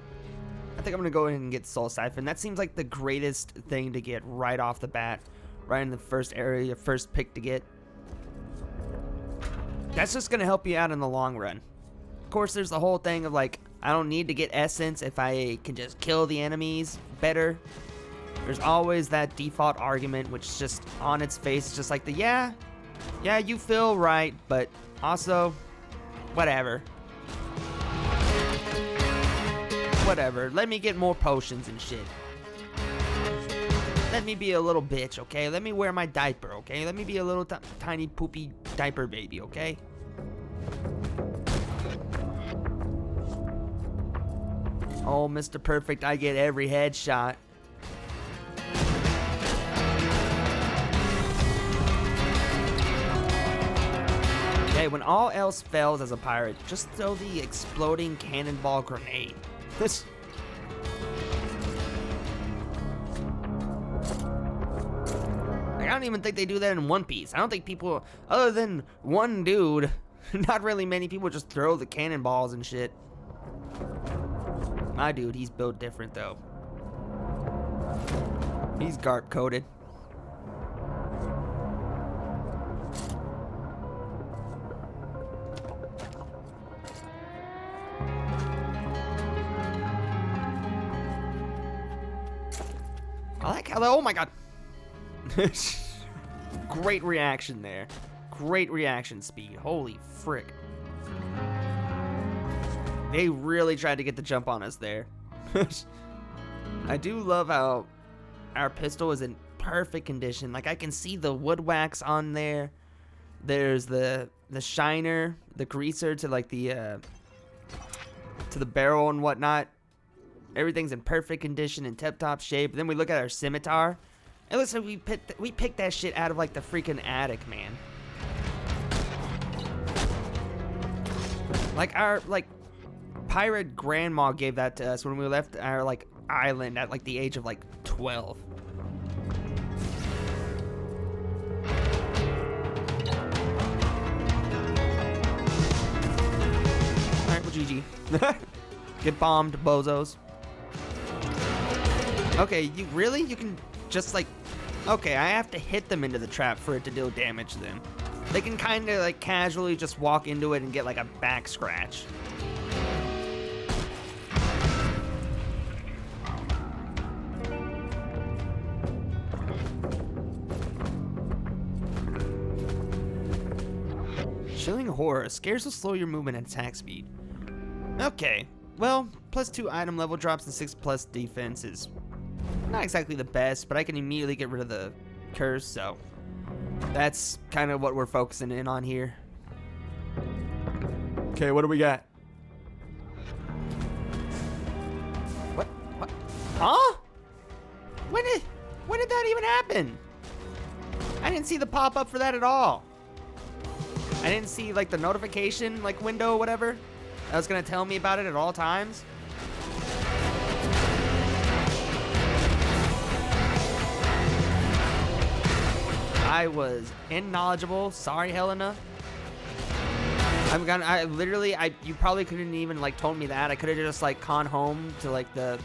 S1: I think I'm gonna go ahead and get Soul Siphon. That seems like the greatest thing to get right off the bat, right in the first area, first pick to get. That's just gonna help you out in the long run. Of course, there's the whole thing of like, I don't need to get essence if I can just kill the enemies better. There's always that default argument, which is just on its face, just like the yeah, you feel right, but also, whatever. Whatever, let me get more potions and shit. Let me be a little bitch, okay? Let me wear my diaper, okay? Let me be a little tiny poopy diaper baby, okay? Oh, Mr. Perfect, I get every headshot. Okay, when all else fails as a pirate, just throw the exploding cannonball grenade. This. Like, I don't even think they do that in One Piece. I don't think people, other than one dude, not really many people just throw the cannonballs and shit. My dude, he's built different though. He's garp coated. I like how, oh my god. Great reaction there. Great reaction speed. Holy frick. They really tried to get the jump on us there. I do love how our pistol is in perfect condition. Like, I can see the wood wax on there. There's the shiner, the greaser to like the barrel and whatnot. Everything's in perfect condition and tip-top shape. Then we look at our scimitar. It looks like we picked that shit out of like the freaking attic, man. Like our pirate grandma gave that to us when we left our like island at like the age of like 12. Alright, well, GG. Get bombed, bozos. Okay, you can just like, okay, I have to hit them into the trap for it to deal damage to them. They can kind of like casually just walk into it and get like a back scratch. Chilling Horror. Scares will slow your movement and attack speed. Okay, well, +2 item level drops and 6+ defense is not exactly the best, but I can immediately get rid of the curse, so that's kind of what we're focusing in on here. Okay, what do we got? What? Huh? When did that even happen? I didn't see the pop-up for that at all. I didn't see like the notification like window or whatever that was gonna tell me about it at all times. I was unknowledgeable. Sorry, Helena. You probably couldn't even like told me that. I could have just like gone home to like the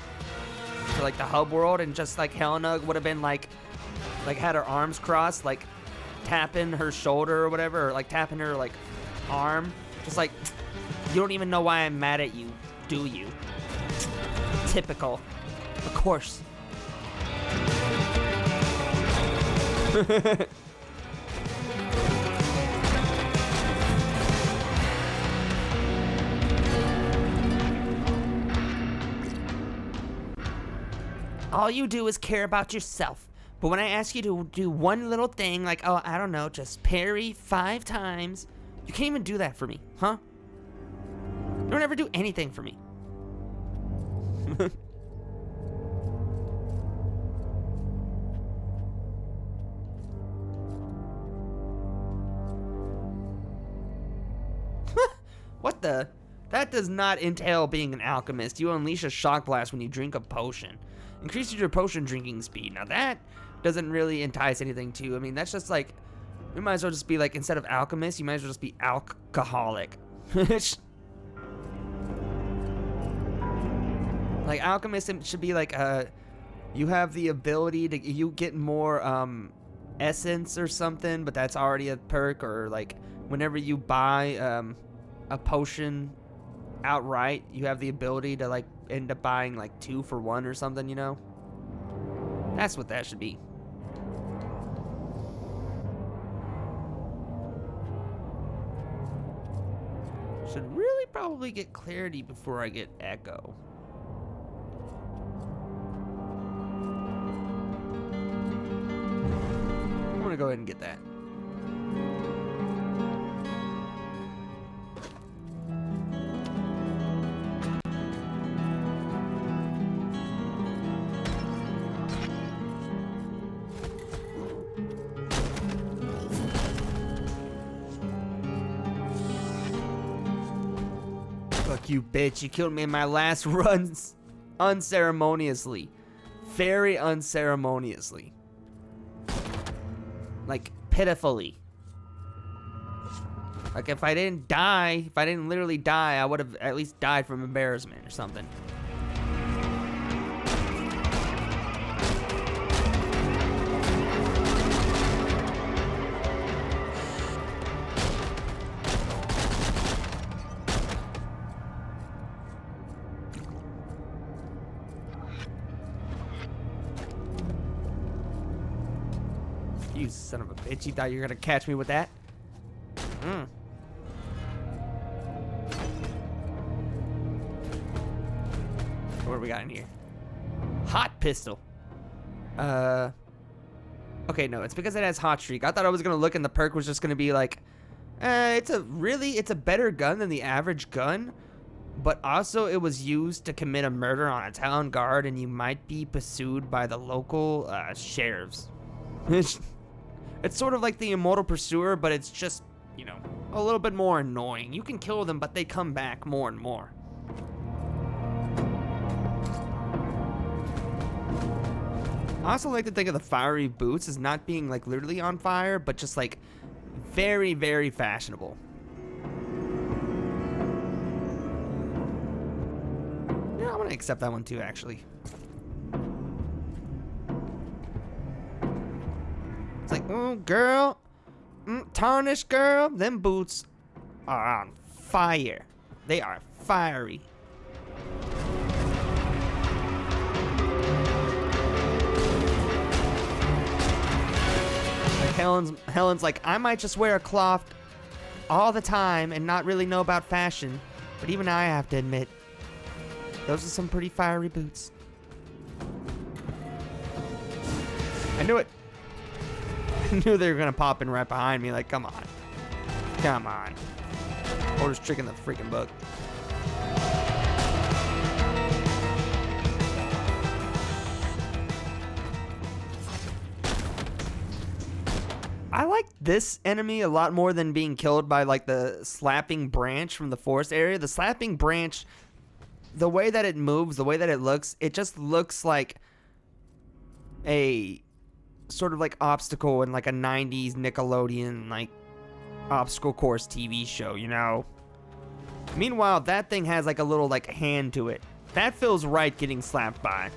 S1: hub world and just like Helena would have been like had her arms crossed, like tapping her shoulder or whatever, or like tapping her like arm, just like, you don't even know why I'm mad at you, do you? Typical. Of course. All you do is care about yourself. But when I ask you to do one little thing, like, oh, I don't know, just parry 5 times, you can't even do that for me, huh? You don't ever do anything for me. What the? That does not entail being an alchemist. You unleash a shock blast when you drink a potion. Increases your potion drinking speed. Now that doesn't really entice anything to. I mean, that's just like, we might as well just be like, instead of alchemist, you might as well just be alcoholic. Like, alchemist should be like, you have the ability to, you get more essence or something, but that's already a perk. Or like, whenever you buy a potion outright, you have the ability to like end up buying like 2 for 1 or something, you know? That's what that should be. Should really probably get clarity before I get echo. I'm gonna go ahead and get that. Fuck you, bitch. You killed me in my last runs unceremoniously. Very unceremoniously. Like, pitifully. Like, if I didn't die, if I didn't literally die, I would have at least died from embarrassment or something. You son of a bitch, you thought you were gonna catch me with that? What do we got in here? Hot pistol. Okay, no, it's because it has hot streak. I thought I was gonna look and the perk was just gonna be like, it's a better gun than the average gun, but also it was used to commit a murder on a town guard, and you might be pursued by the local sheriffs. It's sort of like the Immortal Pursuer, but it's just, you know, a little bit more annoying. You can kill them, but they come back more and more. I also like to think of the fiery boots as not being like literally on fire, but just like very, very fashionable. Yeah, I'm gonna accept that one too, actually. It's like, oh, girl, tarnished girl, them boots are on fire. They are fiery. Like Helen's like, I might just wear a cloth all the time and not really know about fashion, but even I have to admit, those are some pretty fiery boots. I knew it. I knew they were gonna pop in right behind me. Like, come on. Come on. Or just tricking the freaking book. I like this enemy a lot more than being killed by like the slapping branch from the forest area. The slapping branch, the way that it moves, the way that it looks, it just looks like a sort of like obstacle in like a 90s Nickelodeon like obstacle course TV show, you know? Meanwhile, that thing has like a little like hand to it. That feels right getting slapped by.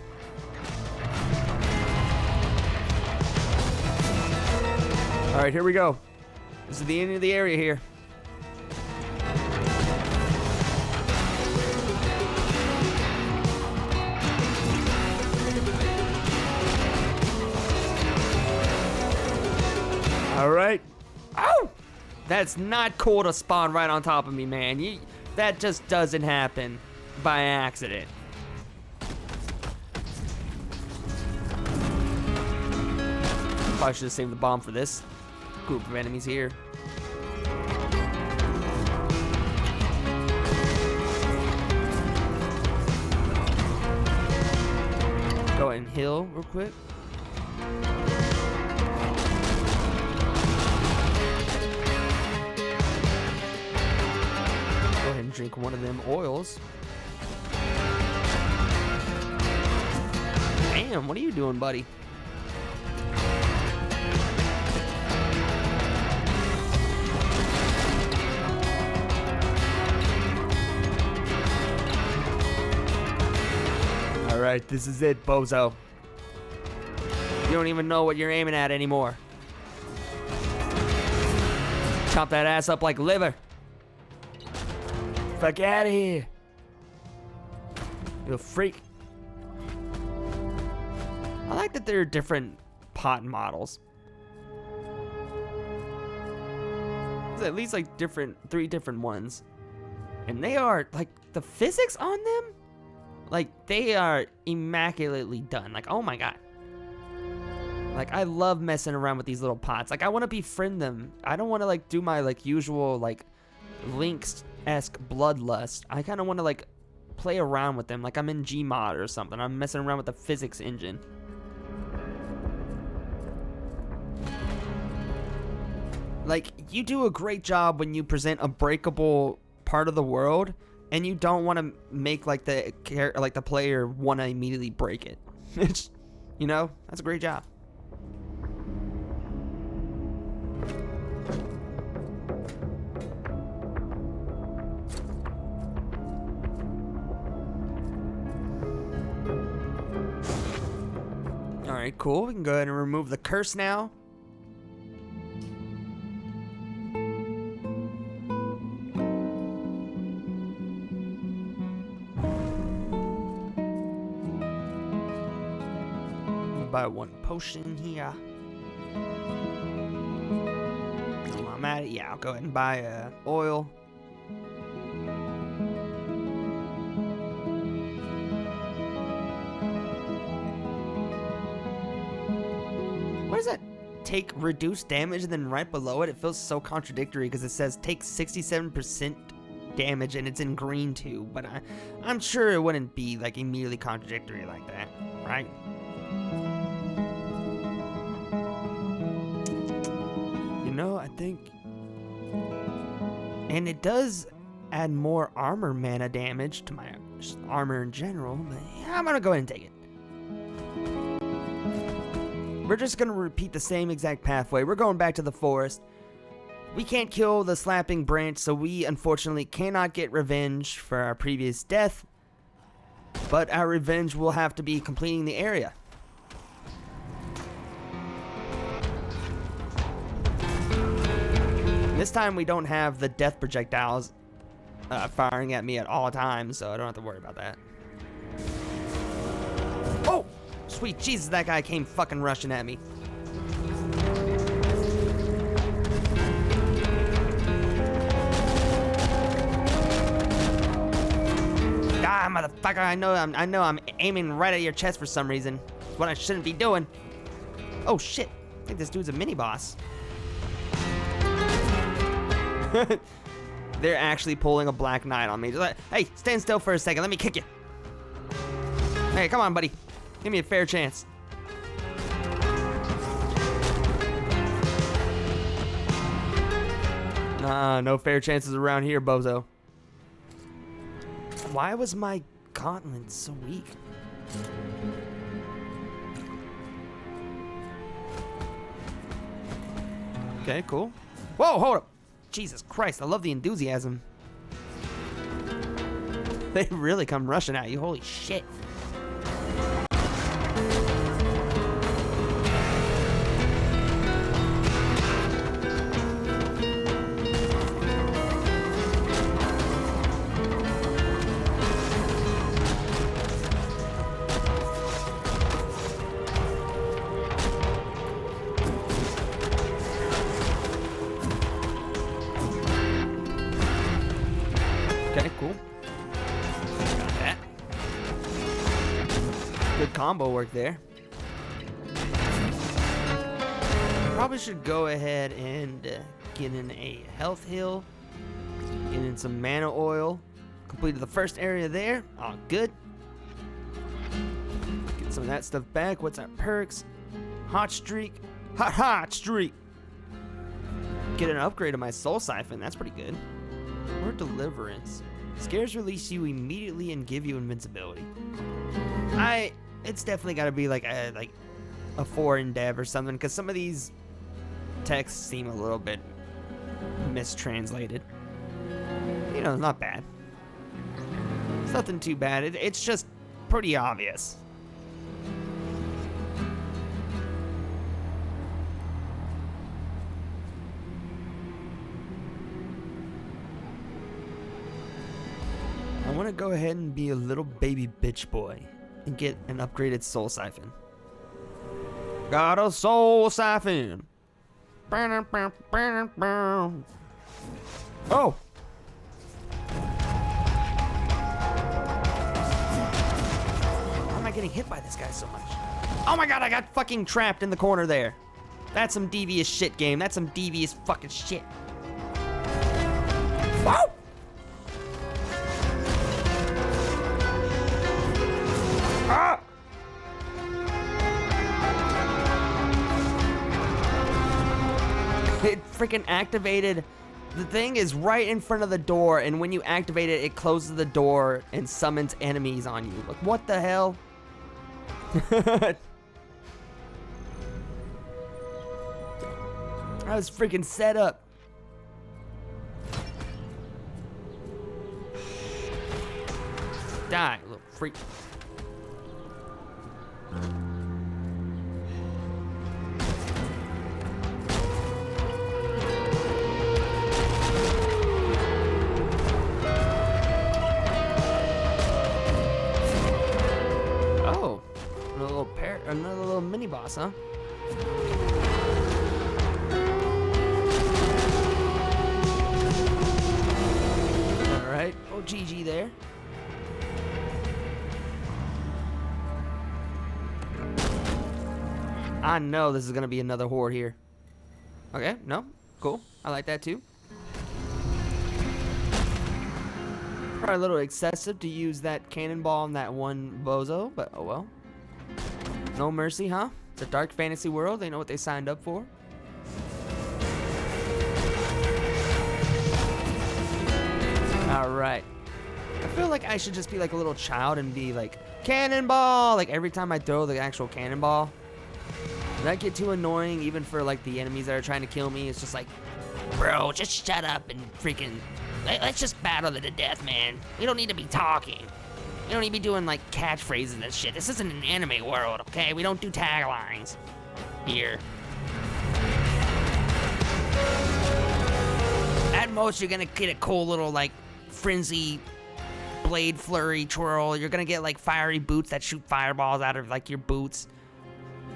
S1: All right, here we go. This is the end of the area here. All right. Oh! That's not cool to spawn right on top of me, man. That just doesn't happen by accident. Probably should have saved the bomb for this group of enemies here. Go ahead and heal real quick. Go ahead and drink one of them oils. Damn, what are you doing, buddy? Alright, this is it, bozo. You don't even know what you're aiming at anymore. Chop that ass up like liver. Fuck out of here. You freak. I like that there are different pot models. There's at least like 3 different ones. And they are, like, the physics on them, like, they are immaculately done. Like, oh my god. Like, I love messing around with these little pots. Like, I want to befriend them. I don't want to, like, do my, like, usual, like, Lynx-esque bloodlust. I kind of want to, like, play around with them. Like, I'm in Gmod or something. I'm messing around with the physics engine. Like, you do a great job when you present a breakable part of the world, and you don't want to make, like, the player want to immediately break it. It's, you know, that's a great job. Alright, cool. We can go ahead and remove the curse now. Buy 1 potion here. While I'm at it, yeah, I'll go ahead and buy oil. What is that? Take reduced damage, and then right below it, it feels so contradictory because it says take 67% damage and it's in green too. But I'm sure it wouldn't be like immediately contradictory like that, right? No, I think, and it does add more armor mana damage to my armor in general, but yeah, I'm gonna go ahead and take it. We're just gonna repeat the same exact pathway. We're going back to the forest. We can't kill the slapping branch, so we unfortunately cannot get revenge for our previous death, but our revenge will have to be completing the area. This time we don't have the death projectiles firing at me at all times, so I don't have to worry about that. Oh! Sweet Jesus, that guy came fucking rushing at me. Ah, motherfucker, I know I'm aiming right at your chest for some reason. It's what I shouldn't be doing. Oh shit, I think this dude's a mini-boss. They're actually pulling a Black Knight on me. Just like, hey, stand still for a second. Let me kick you. Hey, come on, buddy. Give me a fair chance. Nah, no fair chances around here, bozo. Why was my gauntlet so weak? Okay, cool. Whoa, hold up. Jesus Christ, I love the enthusiasm. They really come rushing at you, holy shit. Okay, cool. Got that. Good combo work there. Probably should go ahead and get in a health heal. Get in some mana oil. Completed the first area there. Oh, good. Get some of that stuff back. What's our perks? Hot streak. Hot streak. Get an upgrade of my soul siphon. That's pretty good. Or deliverance. Scares release you immediately and give you invincibility. It's definitely got to be like a foreign dev or something, because some of these texts seem a little bit mistranslated. You know, not bad. It's nothing too bad. It's just pretty obvious. gonna go ahead and be a little baby bitch boy and get an upgraded soul siphon. Got a soul siphon. Oh! Why am I getting hit by this guy so much? Oh my god, I got fucking trapped in the corner there. That's some devious shit, game. That's some devious fucking shit. Whoa! Ah! It freaking activated. The thing is right in front of the door, and when you activate it, it closes the door and summons enemies on you. Like, what the hell? I was freaking set up. Die, little freak. Oh, another little mini boss, huh? All right, oh GG there. I know this is gonna be another horde here. Okay, no, cool. I like that too. Probably a little excessive to use that cannonball on that one bozo, but oh well. No mercy, huh? It's a dark fantasy world. They know what they signed up for. All right. I feel like I should just be like a little child and be like, cannonball! Like every time I throw the actual cannonball. Does that get too annoying even for like the enemies that are trying to kill me? It's just like, bro, just shut up and freaking, let's just battle to the death, man. We don't need to be talking. We don't need to be doing like catchphrases and shit. This isn't an anime world, okay? We don't do taglines here. At most, you're gonna get a cool little like frenzy blade flurry twirl. You're gonna get like fiery boots that shoot fireballs out of like your boots.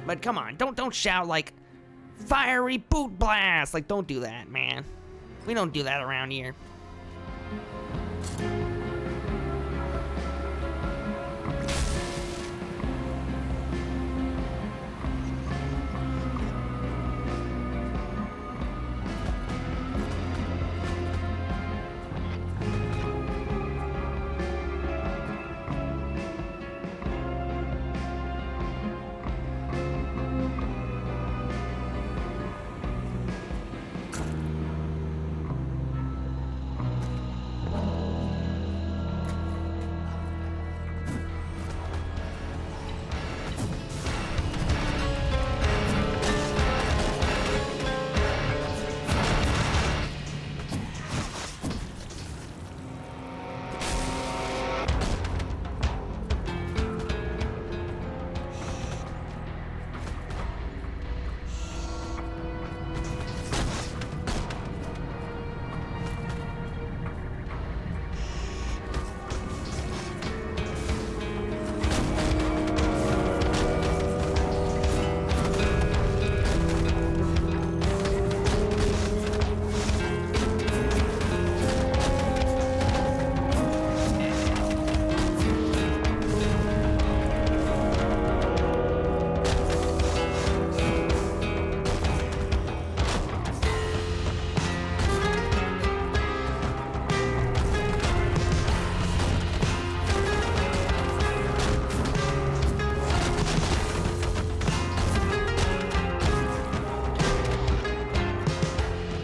S1: But come on, don't shout like fiery boot blast. Like, don't do that, man. We don't do that around here.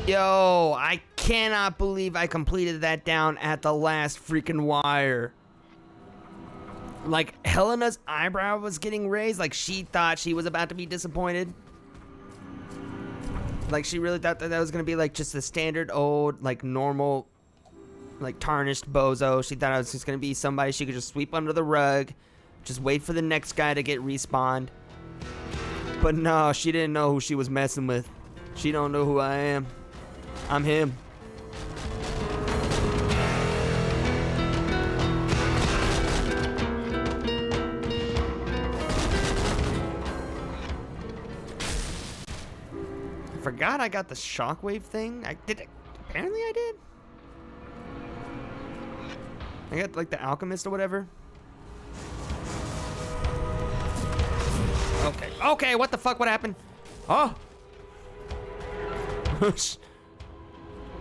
S1: Yo, I cannot believe I completed that down at the last freaking wire. Like, Helena's eyebrow was getting raised. Like, she thought she was about to be disappointed. Like, she really thought that was going to be, like, just a standard old, like, normal, like, tarnished bozo. She thought I was just going to be somebody she could just sweep under the rug. Just wait for the next guy to get respawned. But no, she didn't know who she was messing with. She don't know who I am. I'm him. forgot I got the shockwave thing. Apparently I did. I got like the alchemist or whatever. Okay. Okay, what the fuck? What happened? Oh.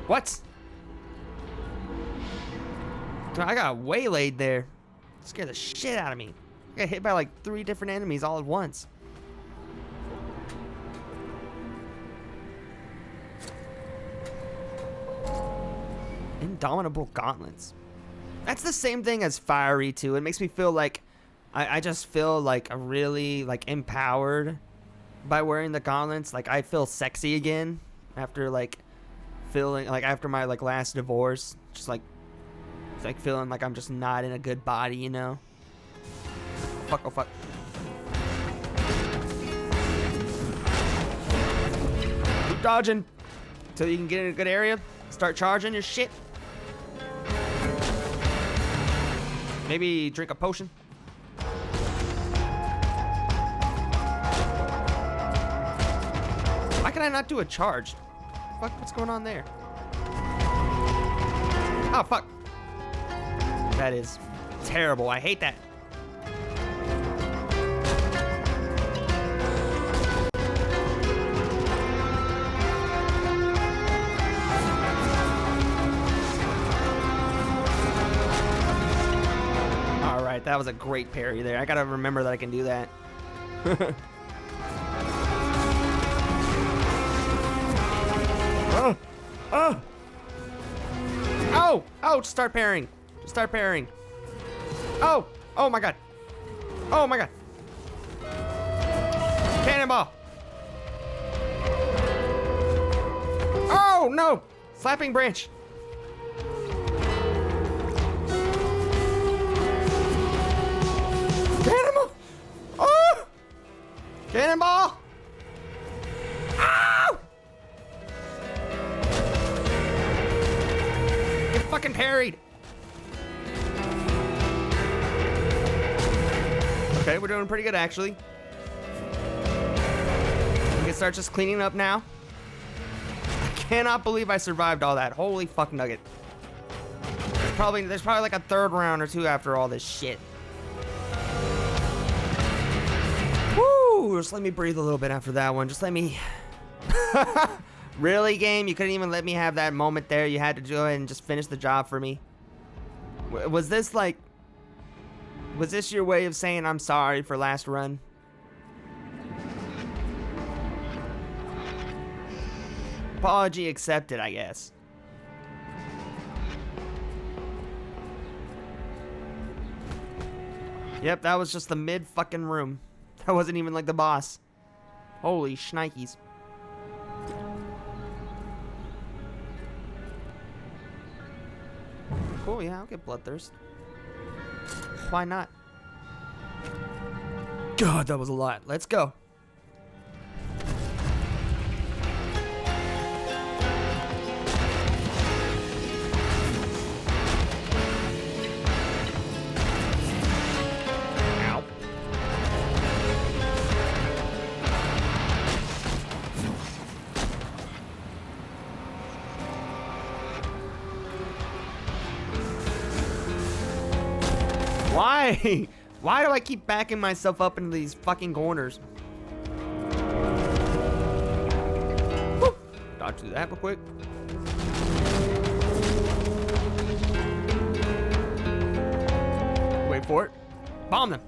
S1: What? I got waylaid there. Scared the shit out of me. I got hit by like 3 different enemies all at once. Indomitable gauntlets. That's the same thing as fiery too. It makes me feel like I just feel like a really like empowered by wearing the gauntlets. Like I feel sexy again after like feeling like after my like last divorce. Just like it's like feeling like I'm just not in a good body, you know. Fuck, oh fuck. Keep dodging until you can get in a good area. Start charging your shit. Maybe drink a potion. Why can I not do a charge? Fuck, what's going on there? Oh, fuck. That is terrible. I hate that. That was a great parry there. I gotta remember that I can do that. Oh, just start parrying. Just start parrying. Oh my god. Oh my god. Cannonball. Oh no. Slapping branch. Cannonball! Oh! Cannonball! Ow! Get fucking parried. Okay, we're doing pretty good actually. We can start just cleaning up now. I cannot believe I survived all that. Holy fuck nugget. There's probably like a 3rd round or 2 after all this shit. Just let me breathe a little bit after that one. Just let me... Really, game? You couldn't even let me have that moment there. You had to do it and just finish the job for me. Was this like... Was this your way of saying I'm sorry for last run? Apology accepted, I guess. Yep, that was just the mid fucking room. That wasn't even like the boss. Holy shnikes. Cool, yeah, I'll get bloodthirst. Why not? God, that was a lot. Let's go. Why? Why do I keep backing myself up into these fucking corners? Woo! Dodge through that real quick. Wait for it. Bomb them.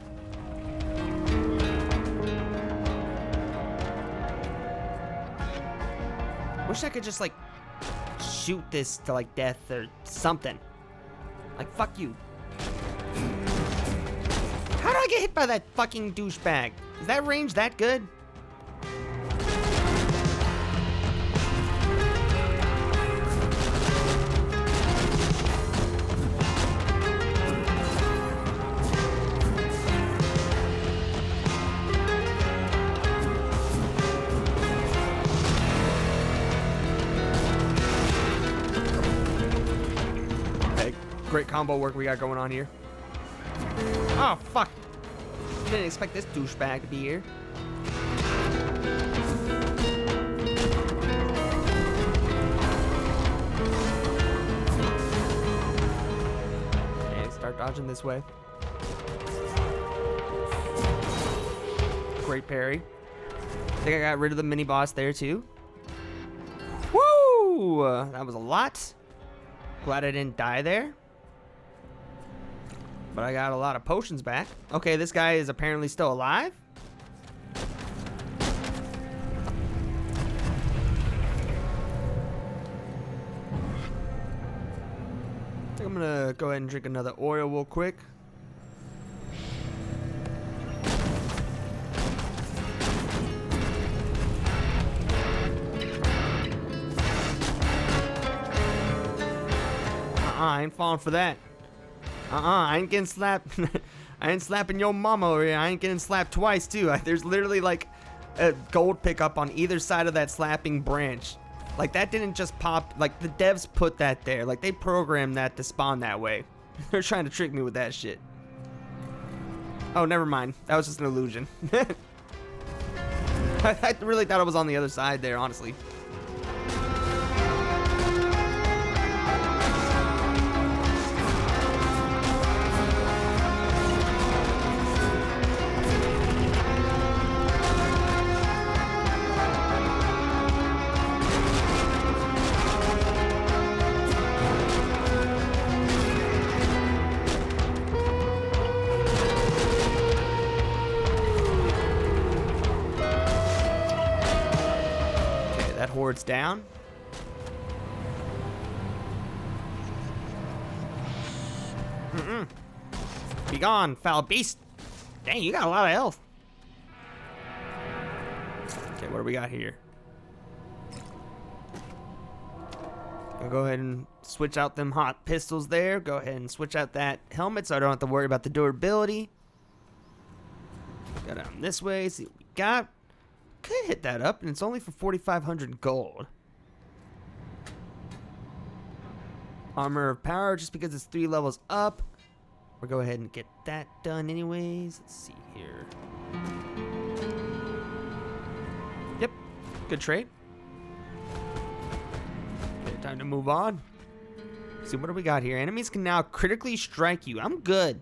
S1: Wish I could just like shoot this to like death or something. Like fuck you. How do I get hit by that fucking douchebag? Is that range that good? Okay, great combo work we got going on here. Oh, fuck. Didn't expect this douchebag to be here. Dodging this way. Great parry. I think I got rid of the mini boss there too. Woo! That was a lot. Glad I didn't die there. But I got a lot of potions back. Okay, this guy is apparently still alive. I think I'm gonna go ahead and drink another oil real quick. I ain't falling for that. I ain't getting slapped. I ain't slapping your mama over here. I ain't getting slapped twice, too. There's literally, like, a gold pickup on either side of that slapping branch. Like, that didn't just pop. Like, the devs put that there. Like, they programmed that to spawn that way. They're trying to trick me with that shit. Oh, never mind. That was just an illusion. I really thought it was on the other side there, honestly. Horde's down. Be gone, foul beast. Dang, you got a lot of health. Okay, what do we got here? I'll go ahead and switch out them hot pistols there. Go ahead and switch out that helmet so I don't have to worry about the durability. Go down this way, see what we got. Could hit that up, and it's only for 4,500 gold. Armor of power, just because it's 3 levels up. We'll go ahead and get that done anyways. Let's see here. Yep, good trade. Okay, time to move on. Let's see, what do we got here? Enemies can now critically strike you. I'm good.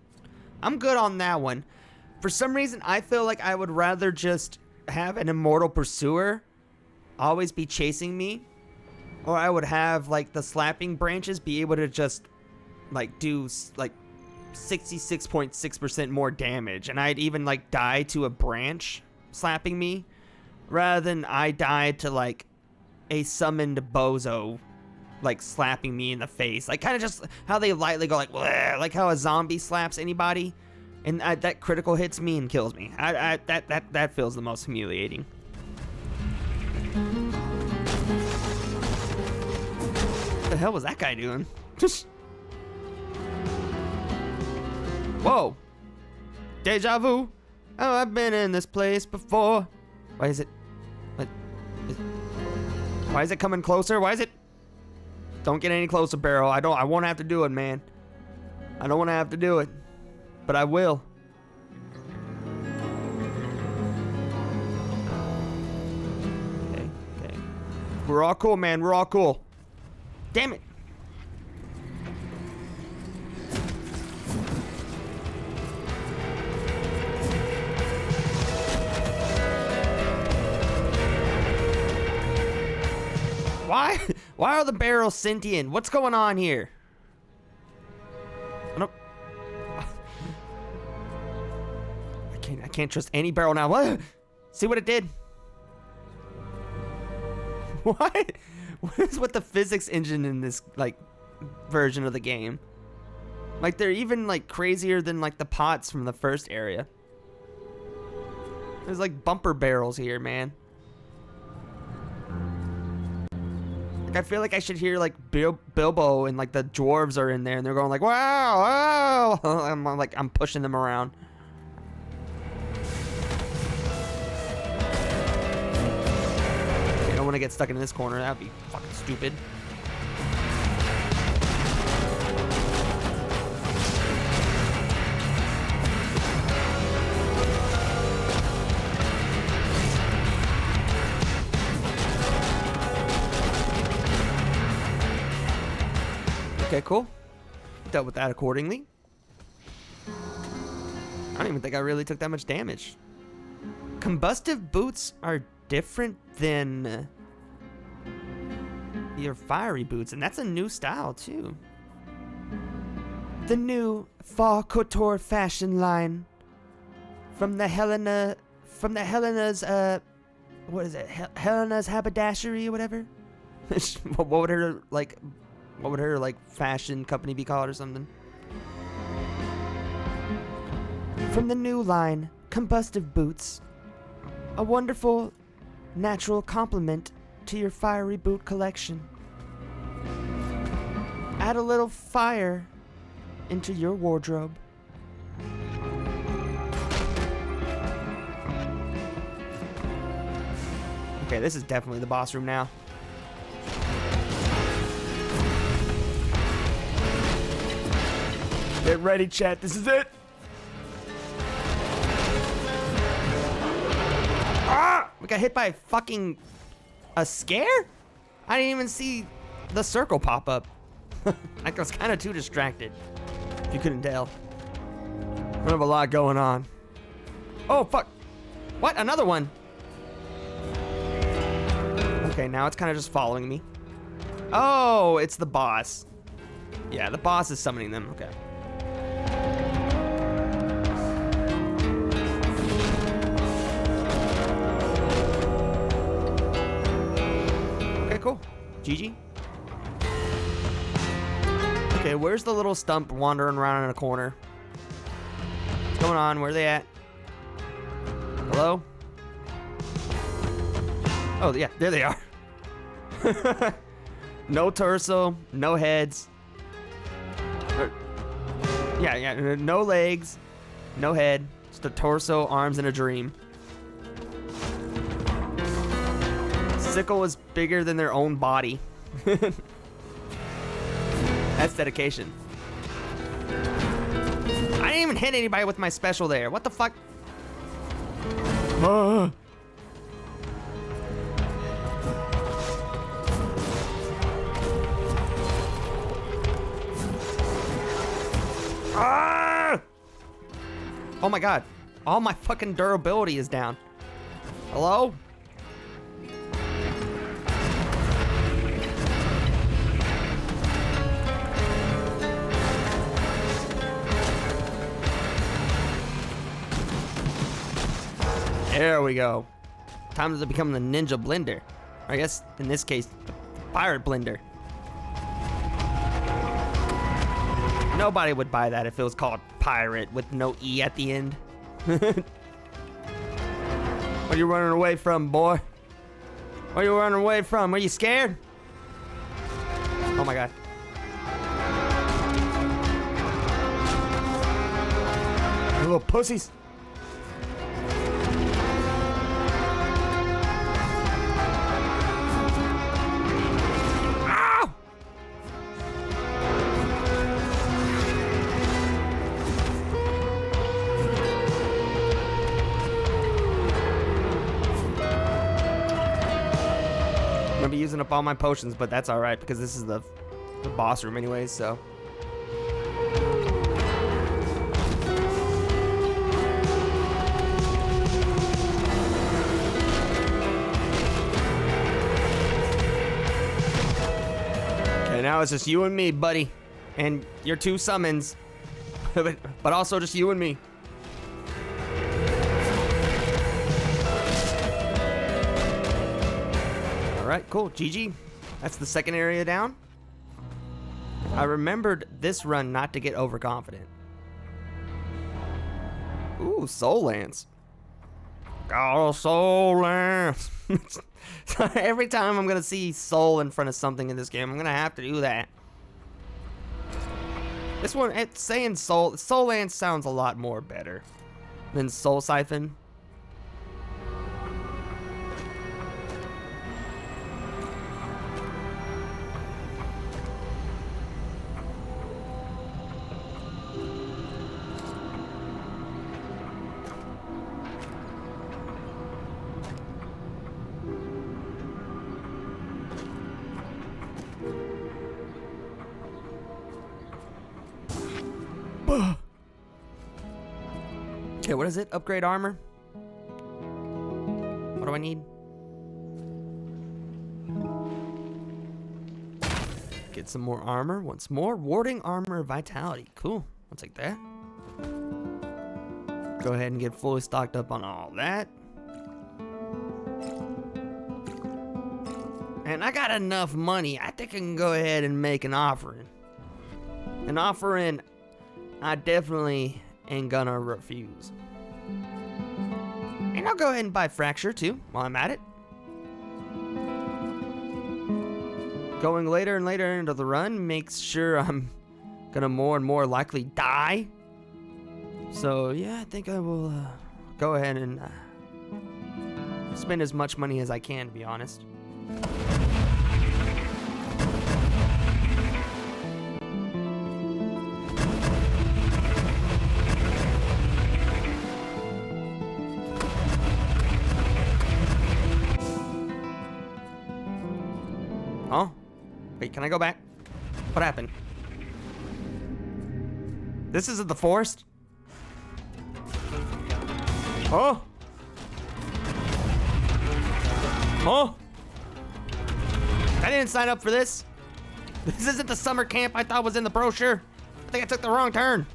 S1: I'm good on that one. For some reason, I feel like I would rather just have an immortal pursuer always be chasing me, or I would have like the slapping branches be able to just like do like 66.6% more damage, and I'd even like die to a branch slapping me rather than I died to like a summoned bozo like slapping me in the face. Like kind of just how they lightly go like how a zombie slaps anybody. And that critical hits me and kills me. That feels the most humiliating. What the hell was that guy doing? Whoa. Deja vu. Oh, I've been in this place before. Why is it? Why is it coming closer? Why is it? Don't get any closer, Barrel. I won't have to do it, man. I don't want to have to do it. But I will. Okay. We're all cool, man. We're all cool. Damn it. Why are the barrels sentient? What's going on here? Nope. I can't trust any barrel now. What? See what it did? What? What is with the physics engine in this like version of the game? Like they're even like crazier than like the pots from the first area. There's like bumper barrels here, man. Like I feel like I should hear like Bilbo and like the dwarves are in there and they're going like wow, wow. I'm pushing them around. I don't want to get stuck in this corner. That'd be fucking stupid. Okay, cool. Dealt with that accordingly. I don't even think I really took that much damage. Combustive boots are different than your fiery boots, and that's a new style too. The new Fall Couture fashion line from the Helena's what is it? Helena's haberdashery or whatever. What would her fashion company be called or something? From the new line, Combustive Boots, a wonderful, natural complement to your fiery boot collection. Add a little fire into your wardrobe. Okay, this is definitely the boss room now. Get ready, chat. This is it. Ah! We got hit by a scare? I didn't even see the circle pop up. I was kind of too distracted, if you couldn't tell. We have a lot going on. Oh, fuck. What? Another one? Okay, now it's kind of just following me. Oh, it's the boss. Yeah, the boss is summoning them. Okay. Okay, cool. GG. Okay, where's the little stump wandering around in a corner? What's going on? Where are they at? Hello? Oh, yeah, there they are. No torso, no heads. Yeah, no legs, no head. Just a torso, arms, and a dream. Sickle is bigger than their own body. That's dedication. I didn't even hit anybody with my special there. What the fuck? Ah! Oh my god. All my fucking durability is down. Hello? There we go. Time to become the ninja blender. I guess in this case, the pirate blender. Nobody would buy that if it was called pirate with no E at the end. What are you running away from, boy? What are you running away from? Are you scared? Oh my god. You little pussies. I'm gonna be using up all my potions, but that's alright because this is the boss room anyways, so. Okay, now it's just you and me, buddy. And your two summons. But also just you and me. Alright, cool. GG. That's the second area down. I remembered this run not to get overconfident. Ooh, Soul Lance. Got a Soul Lance. Every time I'm going to see Soul in front of something in this game, I'm going to have to do that. This one, it's saying Soul Lance sounds a lot more better than Soul Siphon. Okay, what is it? Upgrade armor? What do I need? Get some more armor once more. Warding armor vitality. Cool. I'll take that. Go ahead and get fully stocked up on all that. And I got enough money. I think I can go ahead and make an offering. An offering I definitely ain't gonna refuse. And I'll go ahead and buy Fracture too while I'm at it. Going later and later into the run makes sure I'm gonna more and more likely die. So yeah, I think I will go ahead and spend as much money as I can, to be honest. Oh, wait, can I go back? What happened? This isn't the forest? Oh! Oh! I didn't sign up for this. This isn't the summer camp I thought was in the brochure. I think I took the wrong turn.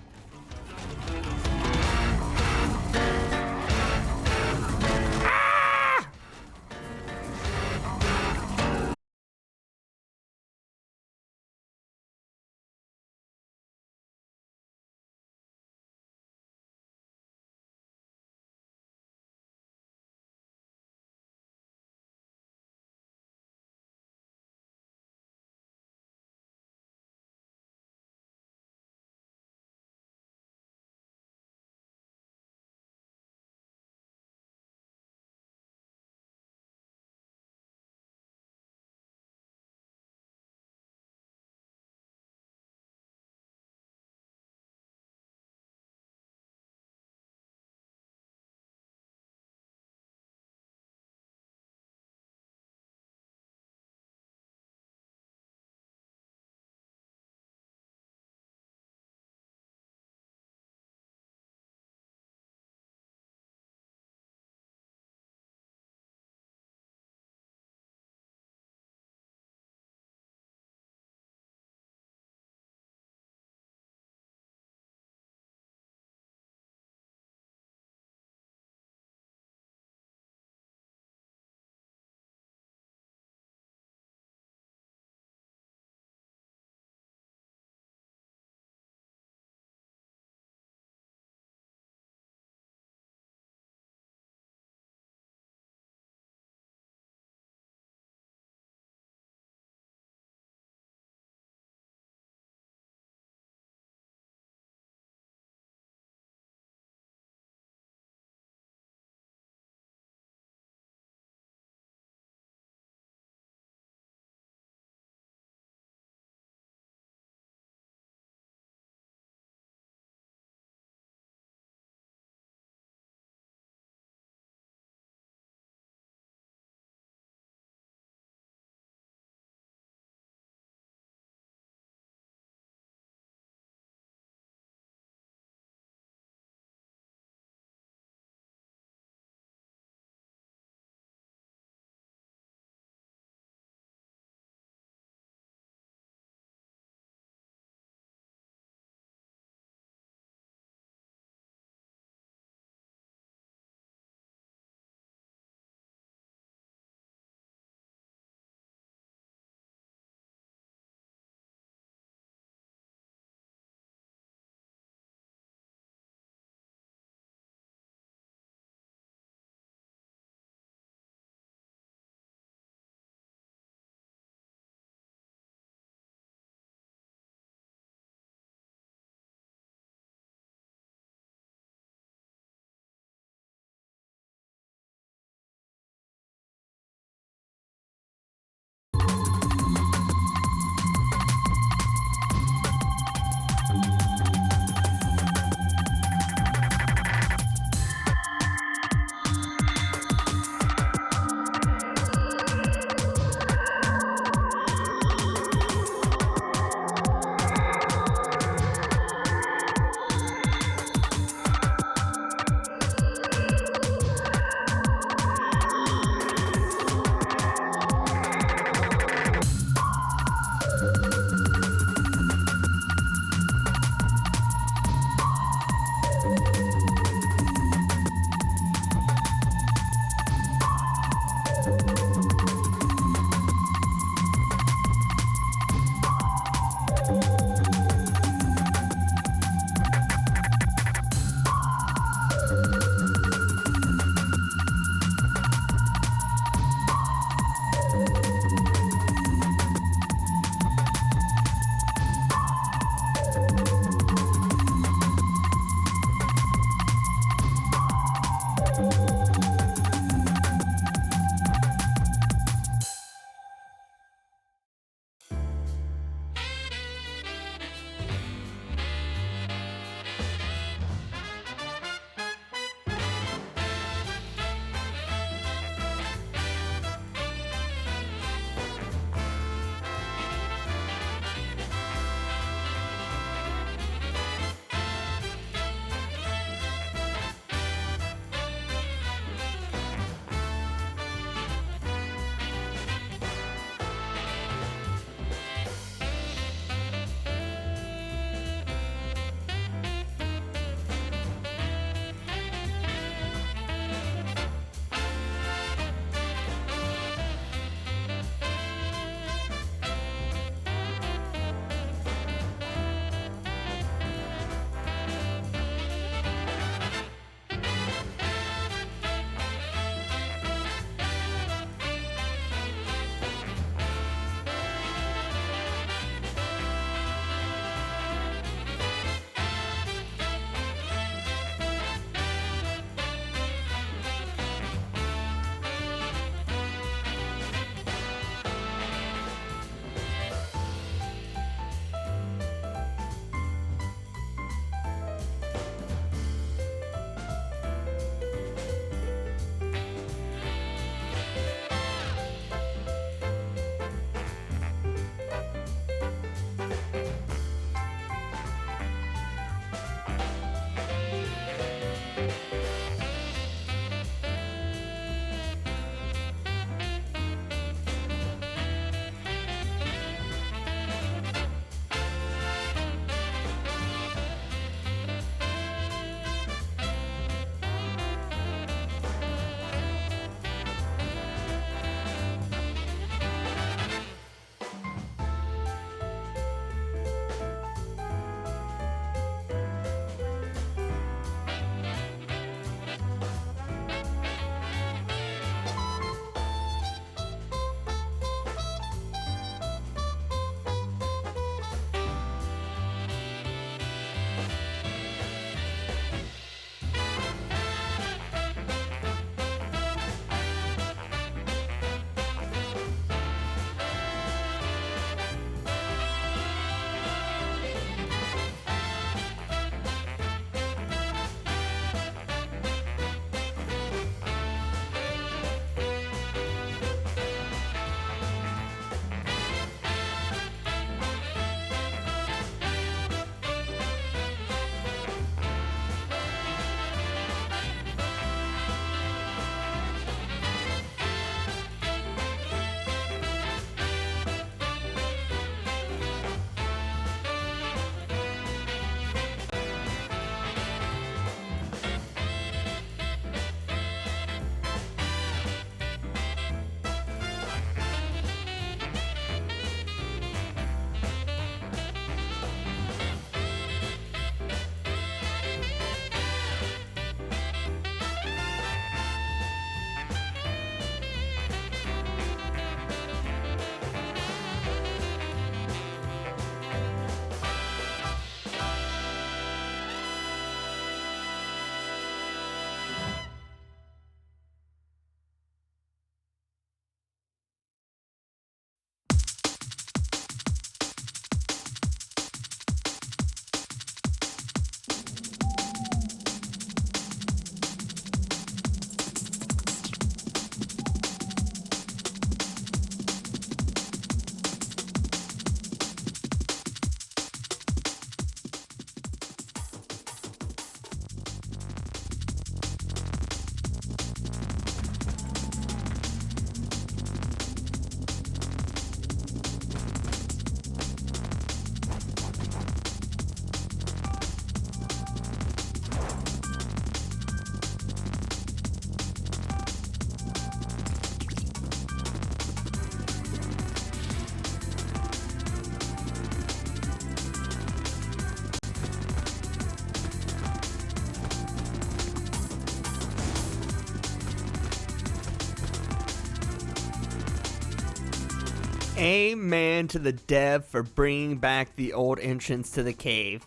S1: Amen to the dev for bringing back the old entrance to the cave.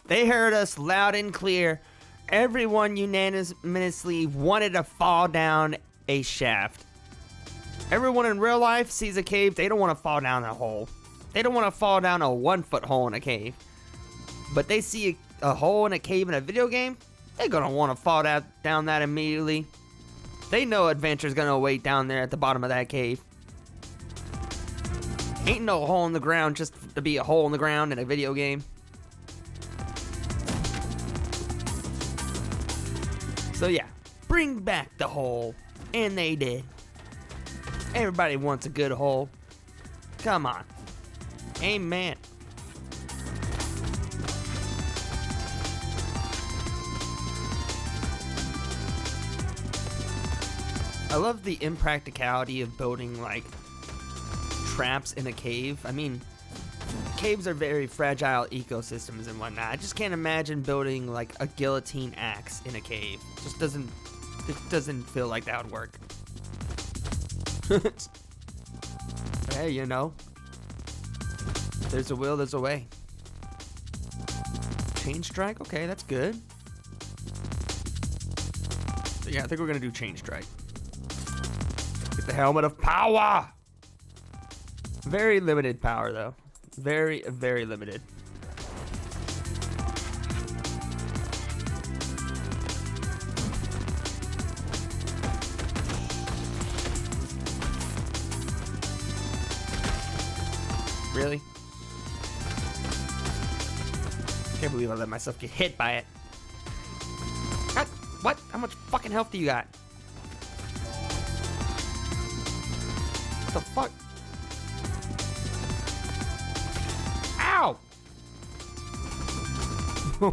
S1: They heard us loud and clear. Everyone unanimously wanted to fall down a shaft. Everyone in real life sees a cave, they don't want to fall down a hole. They don't want to fall down a 1-foot hole in a cave. But they see a hole in a cave in a video game, they're going to want to fall down that immediately. They know adventure's going to await down there at the bottom of that cave. Ain't no hole in the ground just to be a hole in the ground in a video game. So yeah, bring back the hole. And they did. Everybody wants a good hole. Come on. Amen. I love the impracticality of building like traps in a cave. I mean, caves are very fragile ecosystems and whatnot. I just can't imagine building like a guillotine axe in a cave. It doesn't feel like that would work. But hey, you know, there's a will, there's a way. Chain strike, okay, that's good. So yeah, I think we're gonna do chain strike. Get the helmet of power. Very limited power though. Very, very limited. Really? Can't believe I let myself get hit by it. What? How much fucking health do you got? What the fuck? Ow!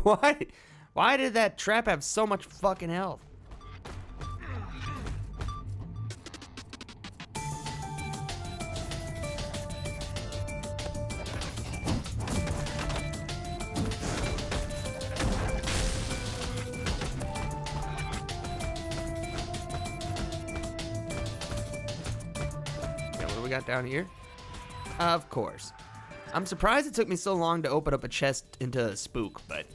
S1: Why? Why did that trap have so much fucking health? We got down here? Of course. I'm surprised it took me so long to open up a chest into a spook, but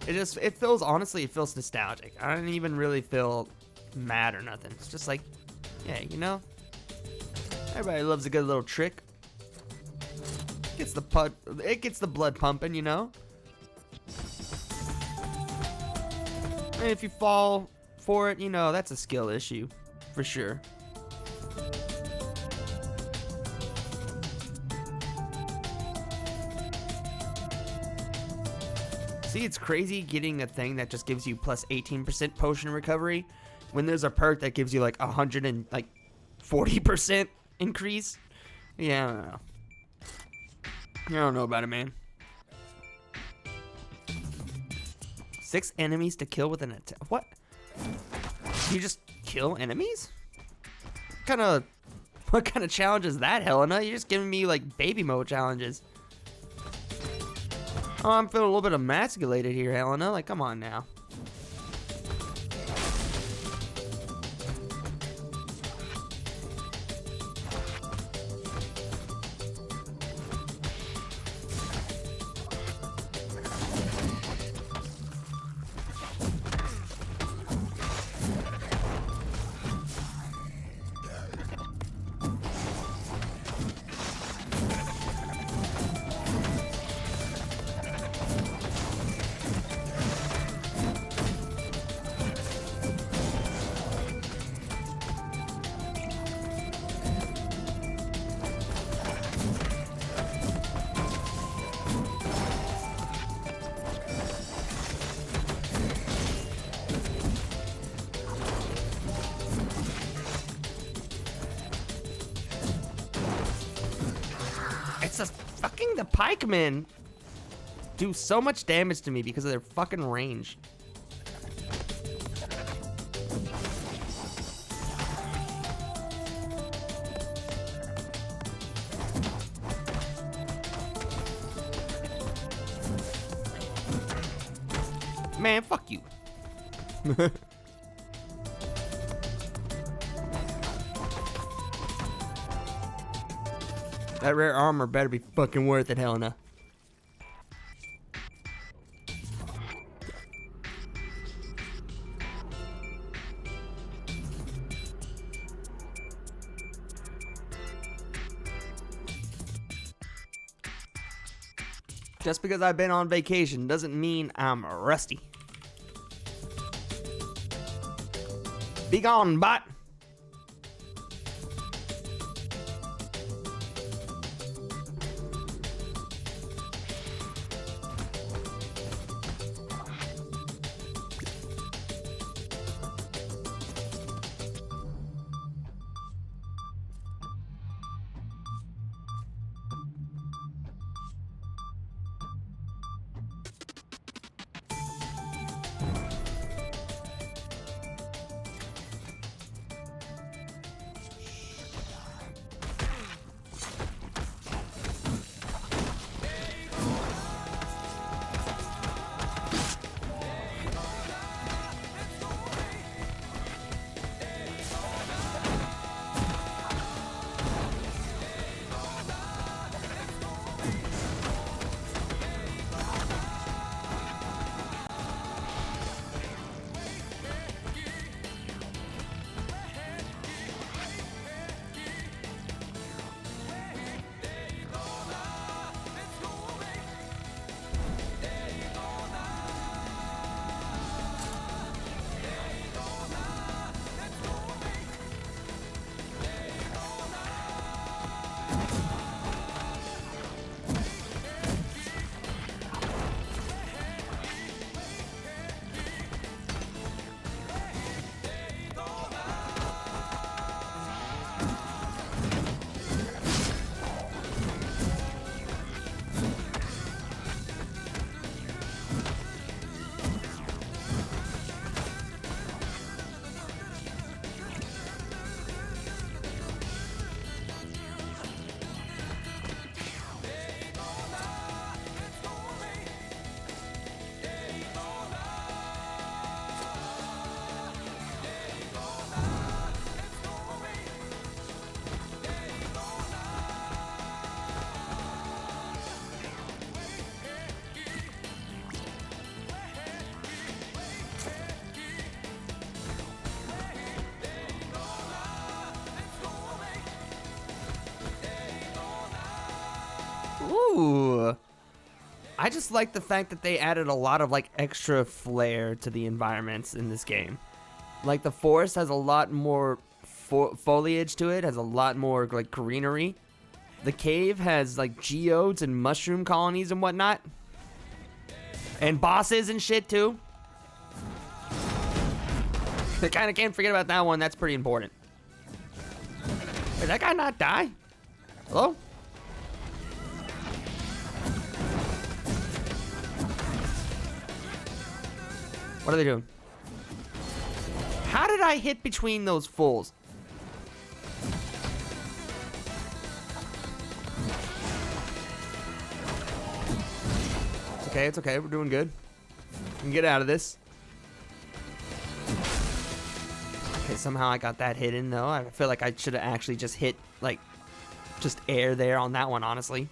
S1: it feels, honestly, it feels nostalgic. I don't even really feel mad or nothing. It's just like, yeah, you know, everybody loves a good little trick. It gets the blood pumping, you know. And if you fall for it, you know, that's a skill issue. For sure. See, it's crazy getting a thing that just gives you plus 18% potion recovery when there's a perk that gives you like 140% increase. Yeah, I don't know. I don't know about it, man. 6 enemies to kill with an attack. What? You just kill enemies? What kind of challenge is that, Helena? You're just giving me like baby mode challenges. Oh, I'm feeling a little bit emasculated here, Helena. Like, come on now. It's just fucking the pikemen do so much damage to me because of their fucking range. Man, fuck you. That rare armor better be fucking worth it, Helena. Just because I've been on vacation doesn't mean I'm rusty. Be gone, bot. Ooh. I just like the fact that they added a lot of like extra flair to the environments in this game. Like the forest has a lot more foliage to it, has a lot more like greenery. The cave has like geodes and mushroom colonies and whatnot. And bosses and shit too. I kind of can't forget about that one. That's pretty important. Did that guy not die? Hello? What are they doing? How did I hit between those fools? It's okay, it's okay. We're doing good. We can get out of this. Okay, somehow I got that hidden, though. I feel like I should have actually just hit, like, just air there on that one, honestly.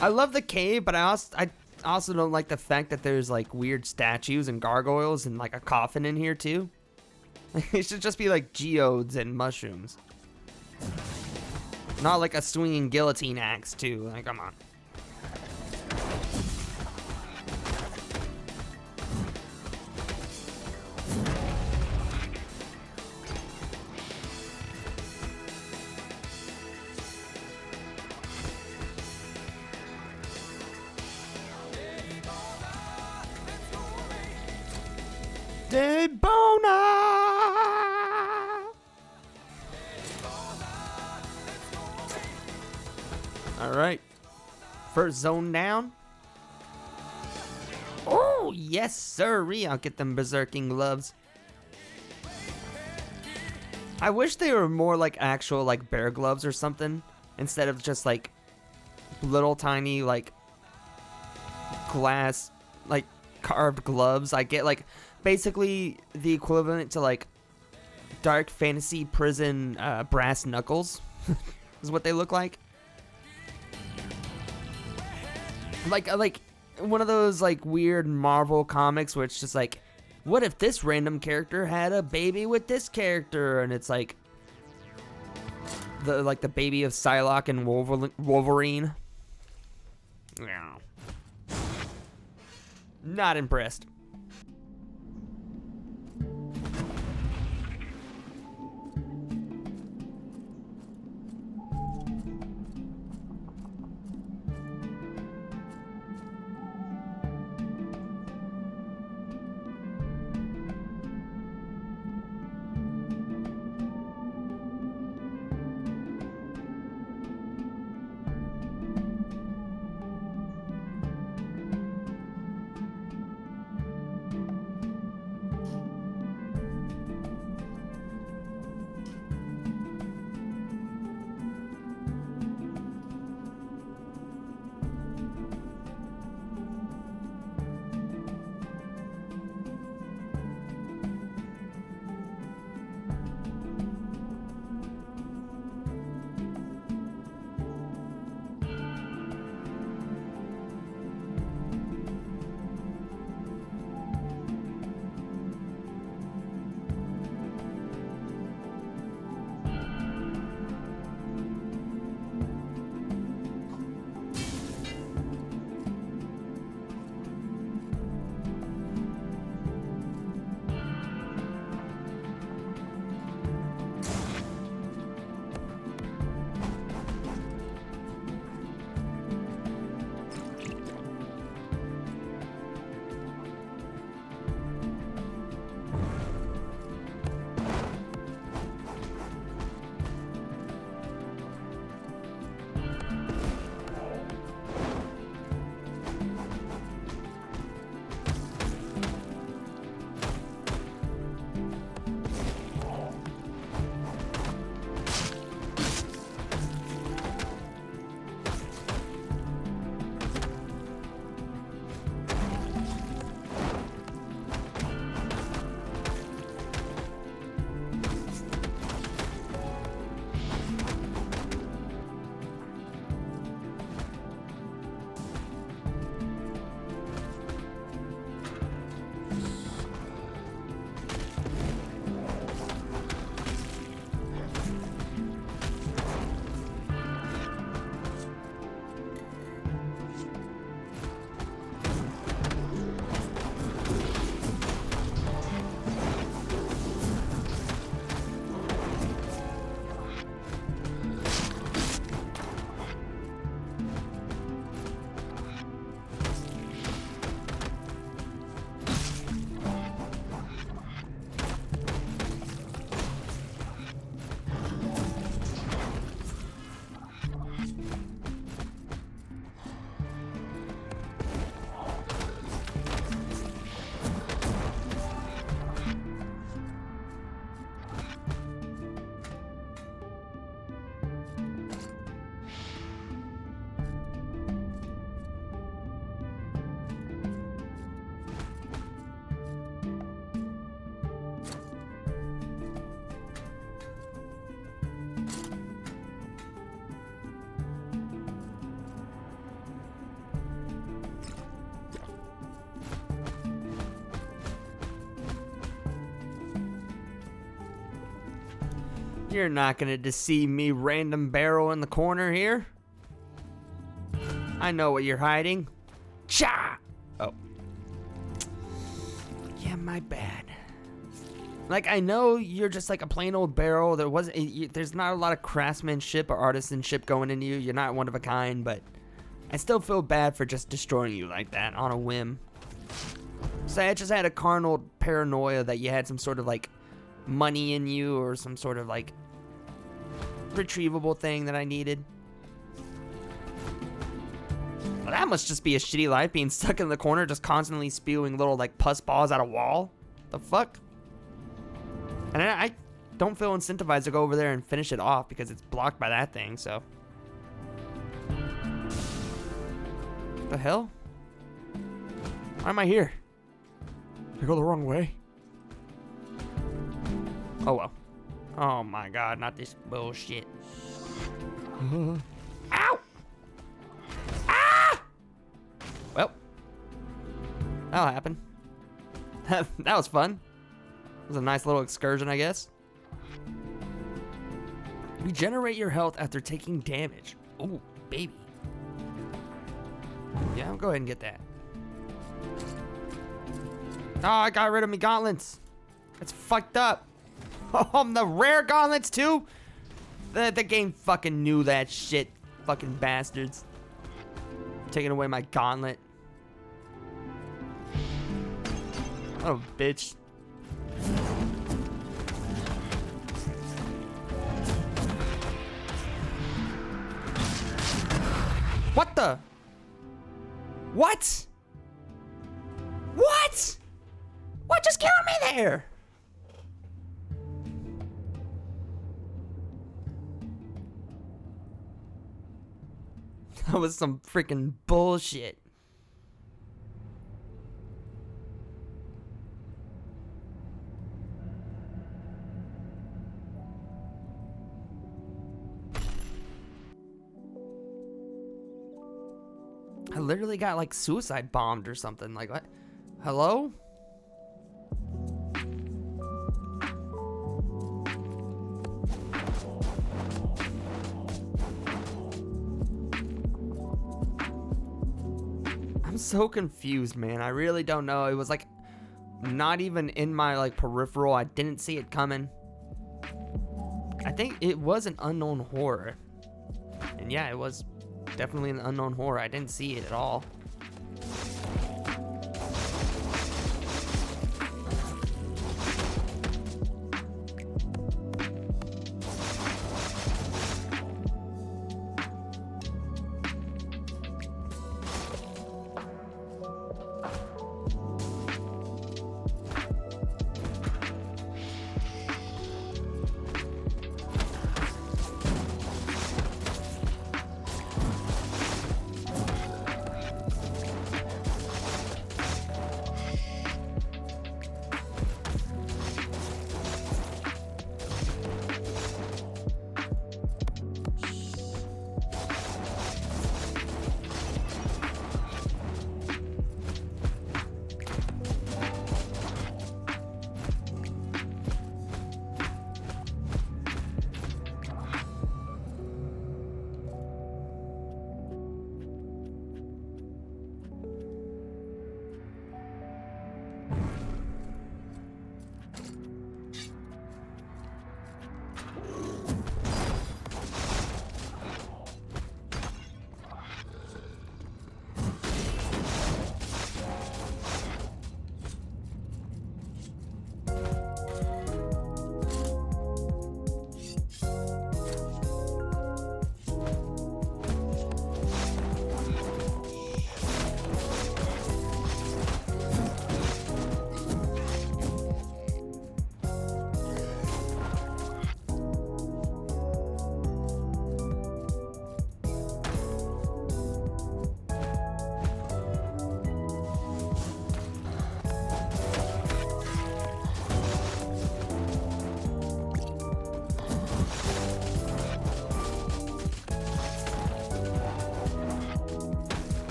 S1: I love the cave, but I also don't like the fact that there's like weird statues and gargoyles and like a coffin in here too. It should just be like geodes and mushrooms. Not like a swinging guillotine axe too. Like, come on. Alright. First zone down. Oh, yes, sirree. I'll get them berserking gloves. I wish they were more like actual like bear gloves or something, instead of just like little tiny like glass like carved gloves. I get like basically the equivalent to like dark fantasy prison brass knuckles. is what they look like. Like one of those like weird Marvel comics where it's just like, what if this random character had a baby with this character? And it's like the baby of Psylocke and Wolverine. Yeah. Not impressed. You're not gonna deceive me, random barrel in the corner here. I know what you're hiding. Cha! Oh. Yeah, my bad. Like, I know you're just like a plain old barrel. There's not a lot of craftsmanship or artisanship going into you. You're not one of a kind, but I still feel bad for just destroying you like that on a whim. So I just had a carnal paranoia that you had some sort of like money in you or some sort of like retrievable thing that I needed. Well, that must just be a shitty life, being stuck in the corner just constantly spewing little like pus balls at a wall. The fuck? And I don't feel incentivized to go over there and finish it off because it's blocked by that thing, so. What the hell? Why am I here? Did I go the wrong way? Oh well. Oh my god, not this bullshit. Ow! Ah! Well, that'll happen. That was fun. It was a nice little excursion, I guess. Regenerate your health after taking damage. Ooh, baby. Yeah, I'll go ahead and get that. Oh, I got rid of me gauntlets. That's fucked up. Oh, the rare gauntlets too? The game fucking knew that shit. Fucking bastards. Taking away my gauntlet. Oh, bitch. What the? What? What? What just killed me there? That was some freaking bullshit. I literally got like suicide bombed or something. Like what? Hello? I'm so confused, man. I really don't know. It was like not even in my like peripheral. I didn't see it coming. I think it was an unknown horror. And yeah, it was definitely an unknown horror. I didn't see it at all.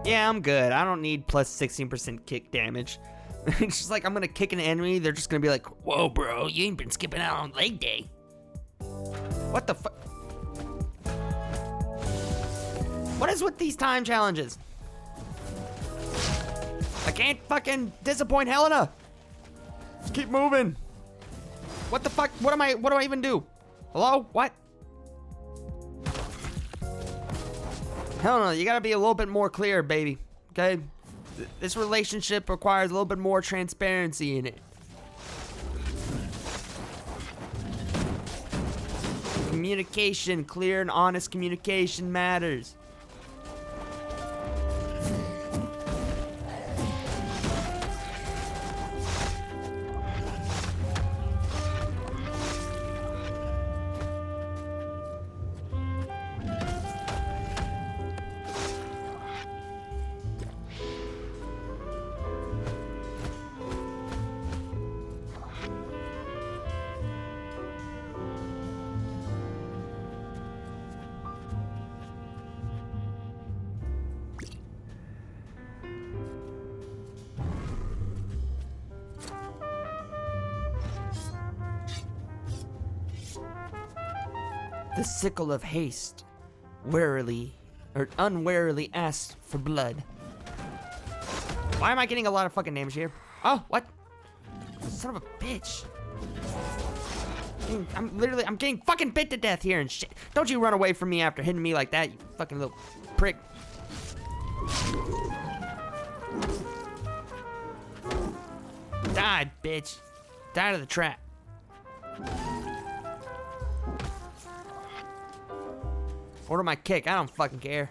S1: Yeah, I'm good. I don't need plus 16% kick damage. It's just like I'm gonna kick an enemy, they're just gonna be like, whoa, bro, you ain't been skipping out on leg day. What the fuck? What is with these time challenges? I can't fucking disappoint Helena. Just keep moving. What the fuck? What do I even do? Hello? What? Helena, you gotta be a little bit more clear, baby. Okay? This relationship requires a little bit more transparency in it. Communication, clear and honest communication matters. The sickle of haste, unwarily asked for blood. Why am I getting a lot of fucking names here? Oh, what? Son of a bitch. I'm getting fucking bit to death here and shit. Don't you run away from me after hitting me like that, you fucking little prick. Die, bitch. Die to the trap. Order my kick, I don't fucking care.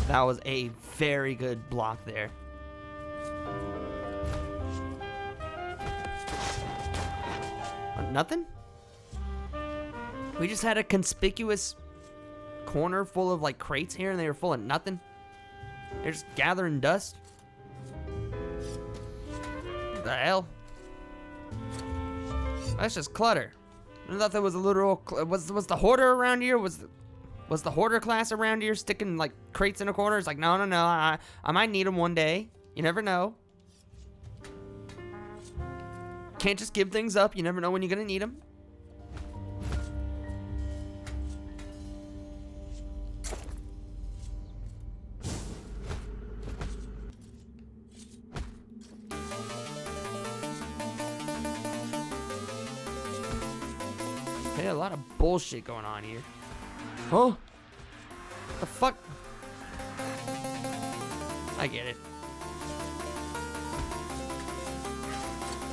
S1: That was a very good block there. Nothing? We just had a conspicuous corner full of like crates here and they were full of nothing. They're just gathering dust. What the hell? That's just clutter. I thought there was a literal, was the hoarder around here? Was the hoarder class around here sticking like crates in a corner? It's like, no, I might need them one day. You never know. Can't just give things up. You never know when you're gonna need them. Hey, a lot of bullshit going on here. Oh, the fuck? I get it.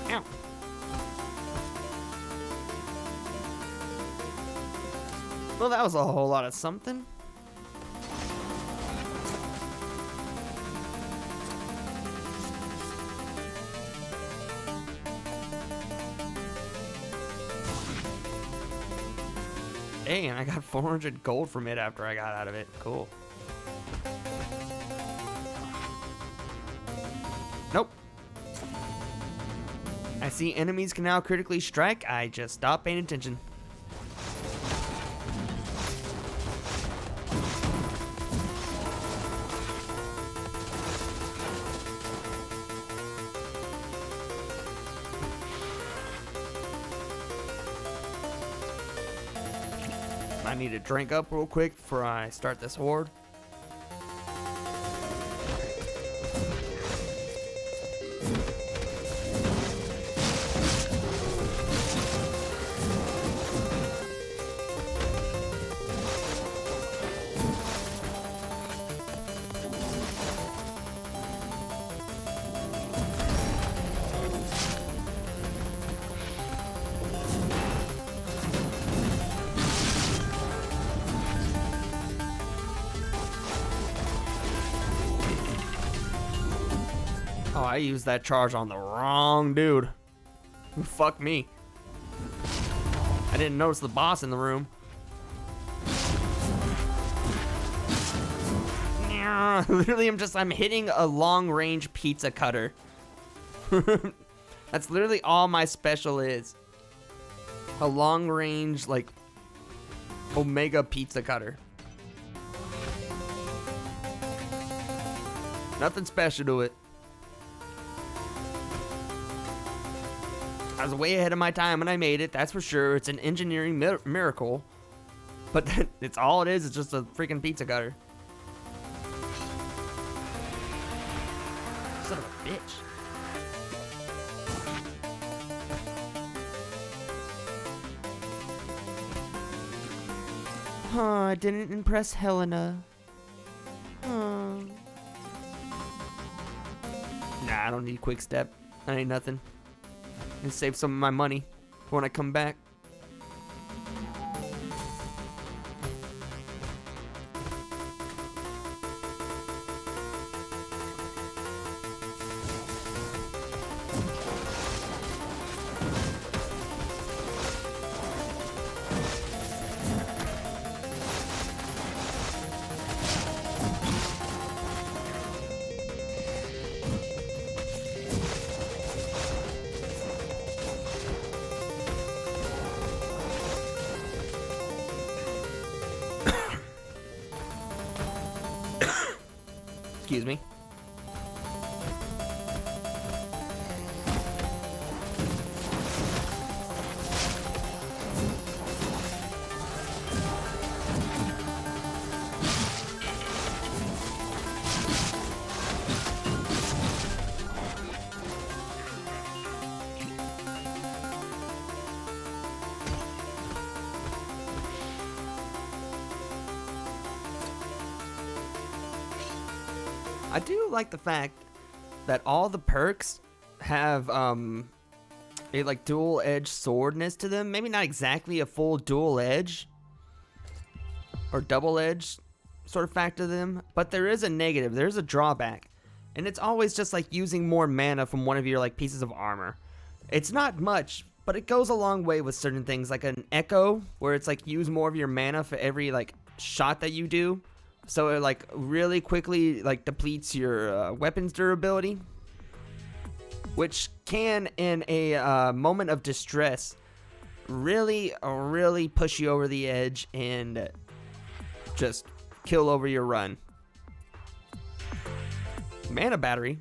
S1: Ow. Well, that was a whole lot of something. Dang, I got 400 gold from it after I got out of it. Cool. Nope. I see enemies can now critically strike. I just stopped paying attention. I need to drink up real quick before I start this horde. Oh, I used that charge on the wrong dude. Fuck me. I didn't notice the boss in the room. Literally, I'm hitting a long-range pizza cutter. That's literally all my special is. A long-range, like, Omega pizza cutter. Nothing special to it. I was way ahead of my time when I made it, that's for sure. It's an engineering miracle. But it's all it is. It's just a freaking pizza cutter. Son of a bitch. I didn't impress Helena. Nah, I don't need quick step. That ain't nothing. And save some of my money for when I come back. Excuse me. I do like the fact that all the perks have a like dual edge swordness to them. Maybe not exactly a full dual edge or double edge sort of fact to them, but there is a negative. There's a drawback, and it's always just like using more mana from one of your like pieces of armor. It's not much, but it goes a long way with certain things, like an echo where it's like use more of your mana for every like shot that you do. So it like really quickly like depletes your weapons durability, which can in a moment of distress really push you over the edge and just kill over your run. Mana battery.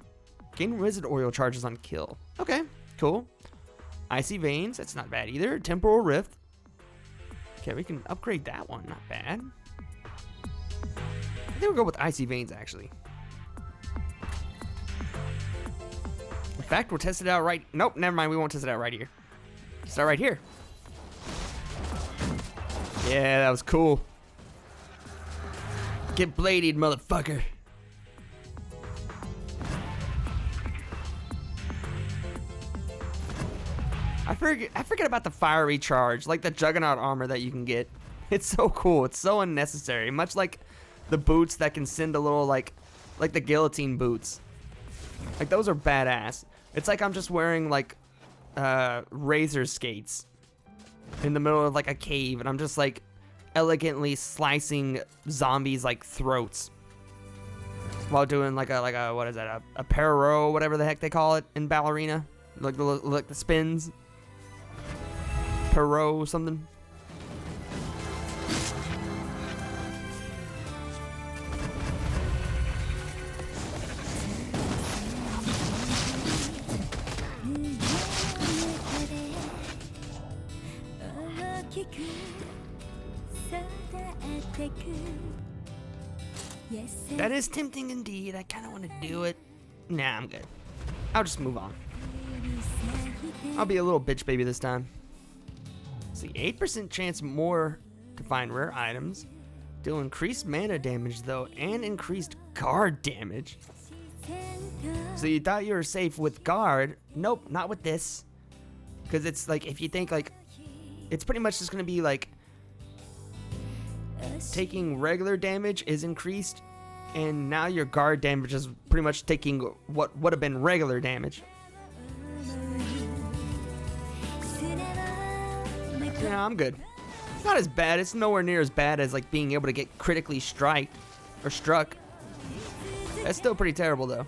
S1: Gain wizard oil charges on kill. Okay, cool. Icy veins, that's not bad either. Temporal rift. Okay, we can upgrade that one, not bad. I think we'll go with Icy Veins, actually. In fact, we'll test it out right... Nope, never mind. We won't test it out right here. Start right here. Yeah, that was cool. Get bladed, motherfucker. I forget about the fiery charge, like the Juggernaut armor that you can get. It's so cool. It's so unnecessary. Much like the boots that can send a little like the guillotine boots. Like those are badass. It's like I'm just wearing like razor skates in the middle of like a cave, and I'm just like elegantly slicing zombies like throats while doing like a what is that, a pararo, whatever the heck they call it in ballerina, like the spins, pararo something. That is tempting indeed. I kind of want to do it. Nah, I'm good. I'll just move on. I'll be a little bitch baby this time. See, 8% chance more to find rare items. Deal increased mana damage though, and increased guard damage. So you thought you were safe with guard? Nope, not with this. Because it's like, if you think like, it's pretty much just gonna be like taking regular damage is increased, and now your guard damage is pretty much taking what would have been regular damage. Yeah, I'm good. It's not as bad. It's nowhere near as bad as like being able to get critically struck. That's still pretty terrible though.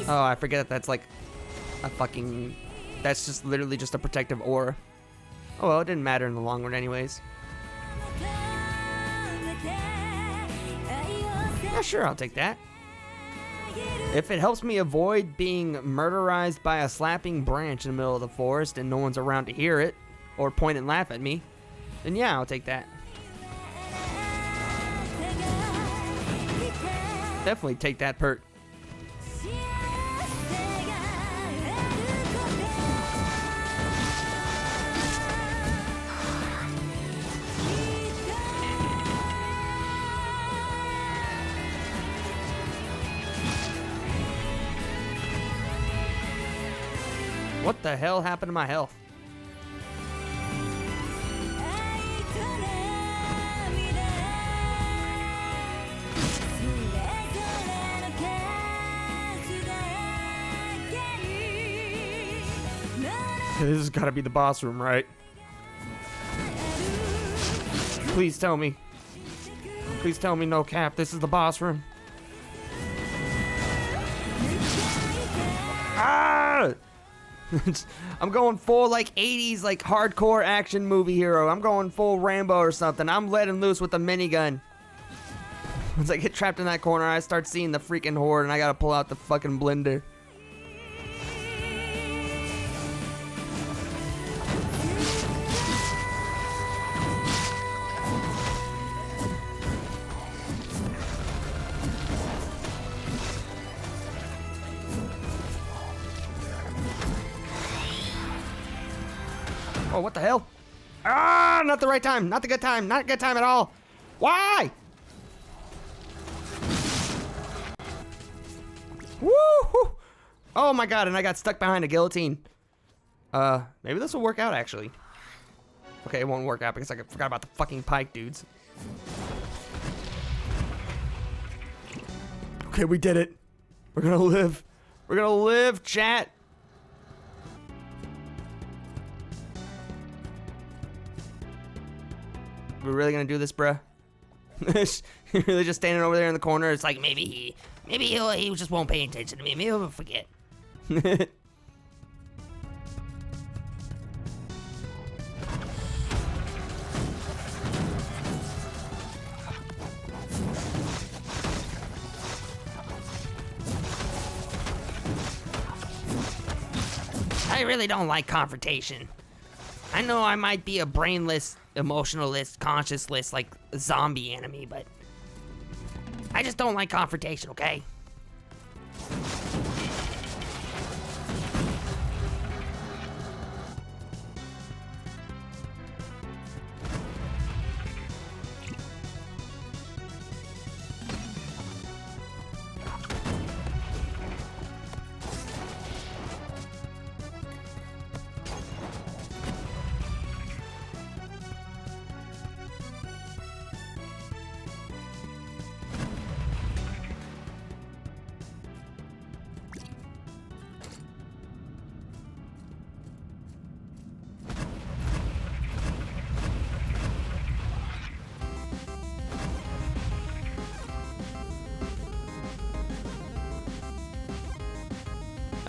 S1: Oh, I forget that's like a fucking that's just literally just a protective aura. Oh well, it didn't matter in the long run anyways. Yeah, sure, I'll take that. If it helps me avoid being murderized by a slapping branch in the middle of the forest and no one's around to hear it or point and laugh at me, then yeah, I'll take that. Definitely take that perk. What the hell happened to my health? This has got to be the boss room, right? Please tell me. Please tell me, no cap, this is the boss room. Ah! I'm going full like 80s like hardcore action movie hero. I'm going full Rambo or something. I'm letting loose with a minigun. Once I get trapped in that corner, I start seeing the freaking horde and I gotta pull out the fucking blender. Oh, what the hell? Ah, not the right time. Not the good time. Not a good time at all. Why? Woo! Oh my god, and I got stuck behind a guillotine. Maybe this will work out, actually. Okay, it won't work out because I forgot about the fucking pike dudes. Okay, we did it. We're gonna live. We're gonna live, chat. We're really gonna do this, bruh? You're really just standing over there in the corner. It's like maybe he just won't pay attention to me. Maybe he'll forget. I really don't like confrontation. I know I might be a brainless, emotionalist, consciousless, like zombie enemy, but I just don't like confrontation, okay?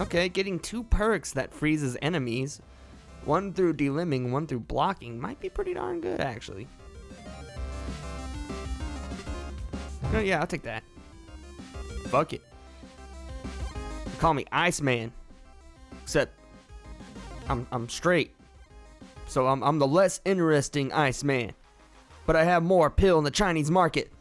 S1: Okay, getting 2 perks that freezes enemies, one through delimbing, one through blocking, might be pretty darn good, actually. Oh yeah, I'll take that. Fuck it. Call me Iceman, except I'm straight, so I'm the less interesting Iceman, but I have more appeal in the Chinese market.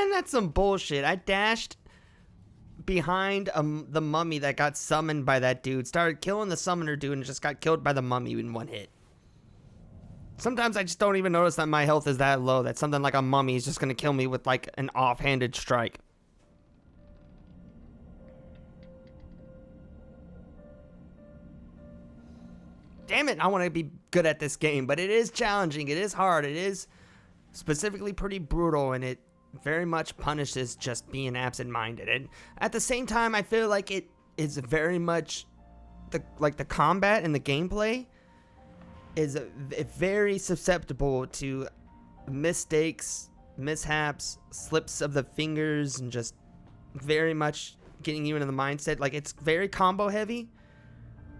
S1: Man, that's some bullshit. I dashed behind the mummy that got summoned by that dude, started killing the summoner dude, and just got killed by the mummy in one hit. Sometimes I just don't even notice that my health is that low, that something like a mummy is just gonna kill me with like an offhanded strike. Damn it, I want to be good at this game, but it is challenging, it is hard, it is specifically pretty brutal, and it very much punishes just being absent-minded. And at the same time, I feel like it is very much the combat and the gameplay is very susceptible to mistakes, mishaps, slips of the fingers, and just very much getting you into the mindset. Like, it's very combo heavy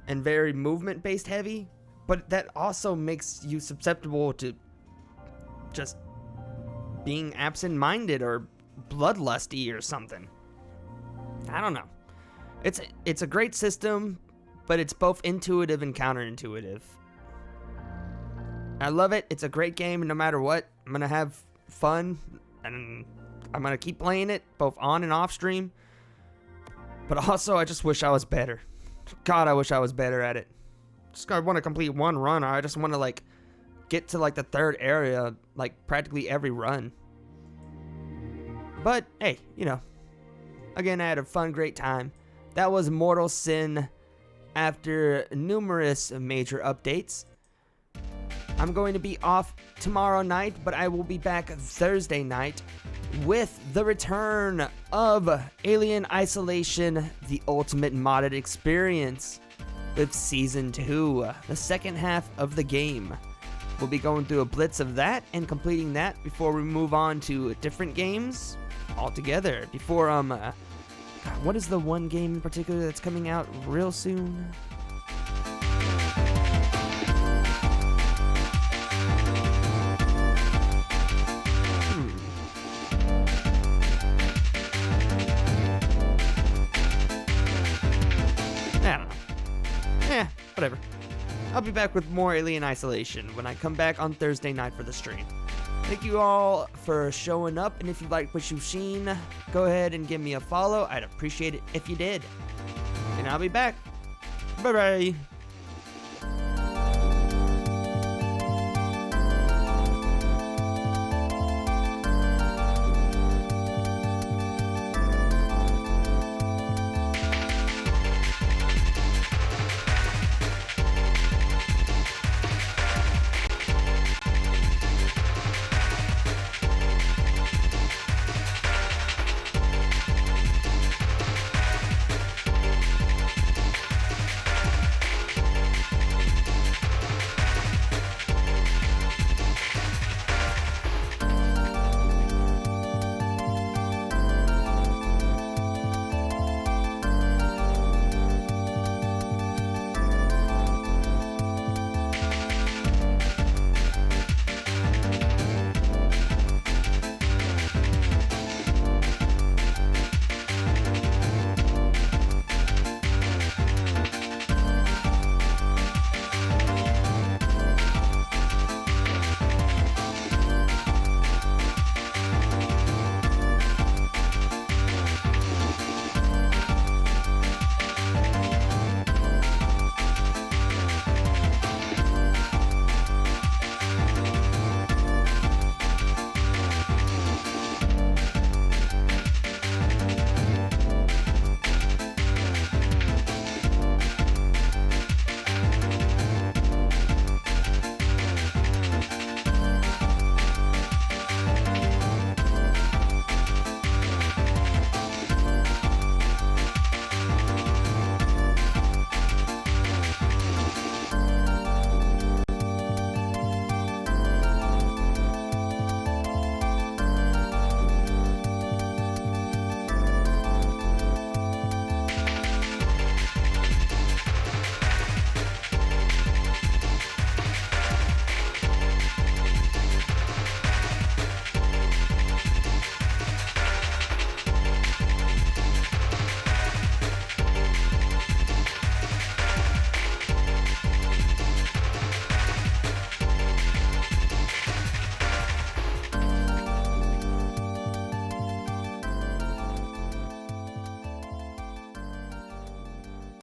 S1: and very movement based heavy, but that also makes you susceptible to just being absent-minded or bloodlusty or something. I don't know. It's a great system, but it's both intuitive and counterintuitive. I love it. It's a great game, and no matter what, I'm gonna have fun, and I'm gonna keep playing it both on and off stream. But also, I just wish I was better. God, I wish I was better at it. Just I want to complete one run, or I just want to like get to like the third area like practically every run. But hey, you know, again, I had a fun, great time. That was Mortal Sin after numerous major updates. I'm going to be off tomorrow night, but I will be back Thursday night with the return of Alien Isolation, the ultimate modded experience, with Season 2, the second half of the game. We'll be going through a blitz of that and completing that before we move on to different games altogether. Before, God, what is the one game in particular that's coming out real soon? I don't know. Whatever. I'll be back with more Alien Isolation when I come back on Thursday night for the stream. Thank you all for showing up, and if you like what you've seen, go ahead and give me a follow. I'd appreciate it if you did. And I'll be back. Bye-bye.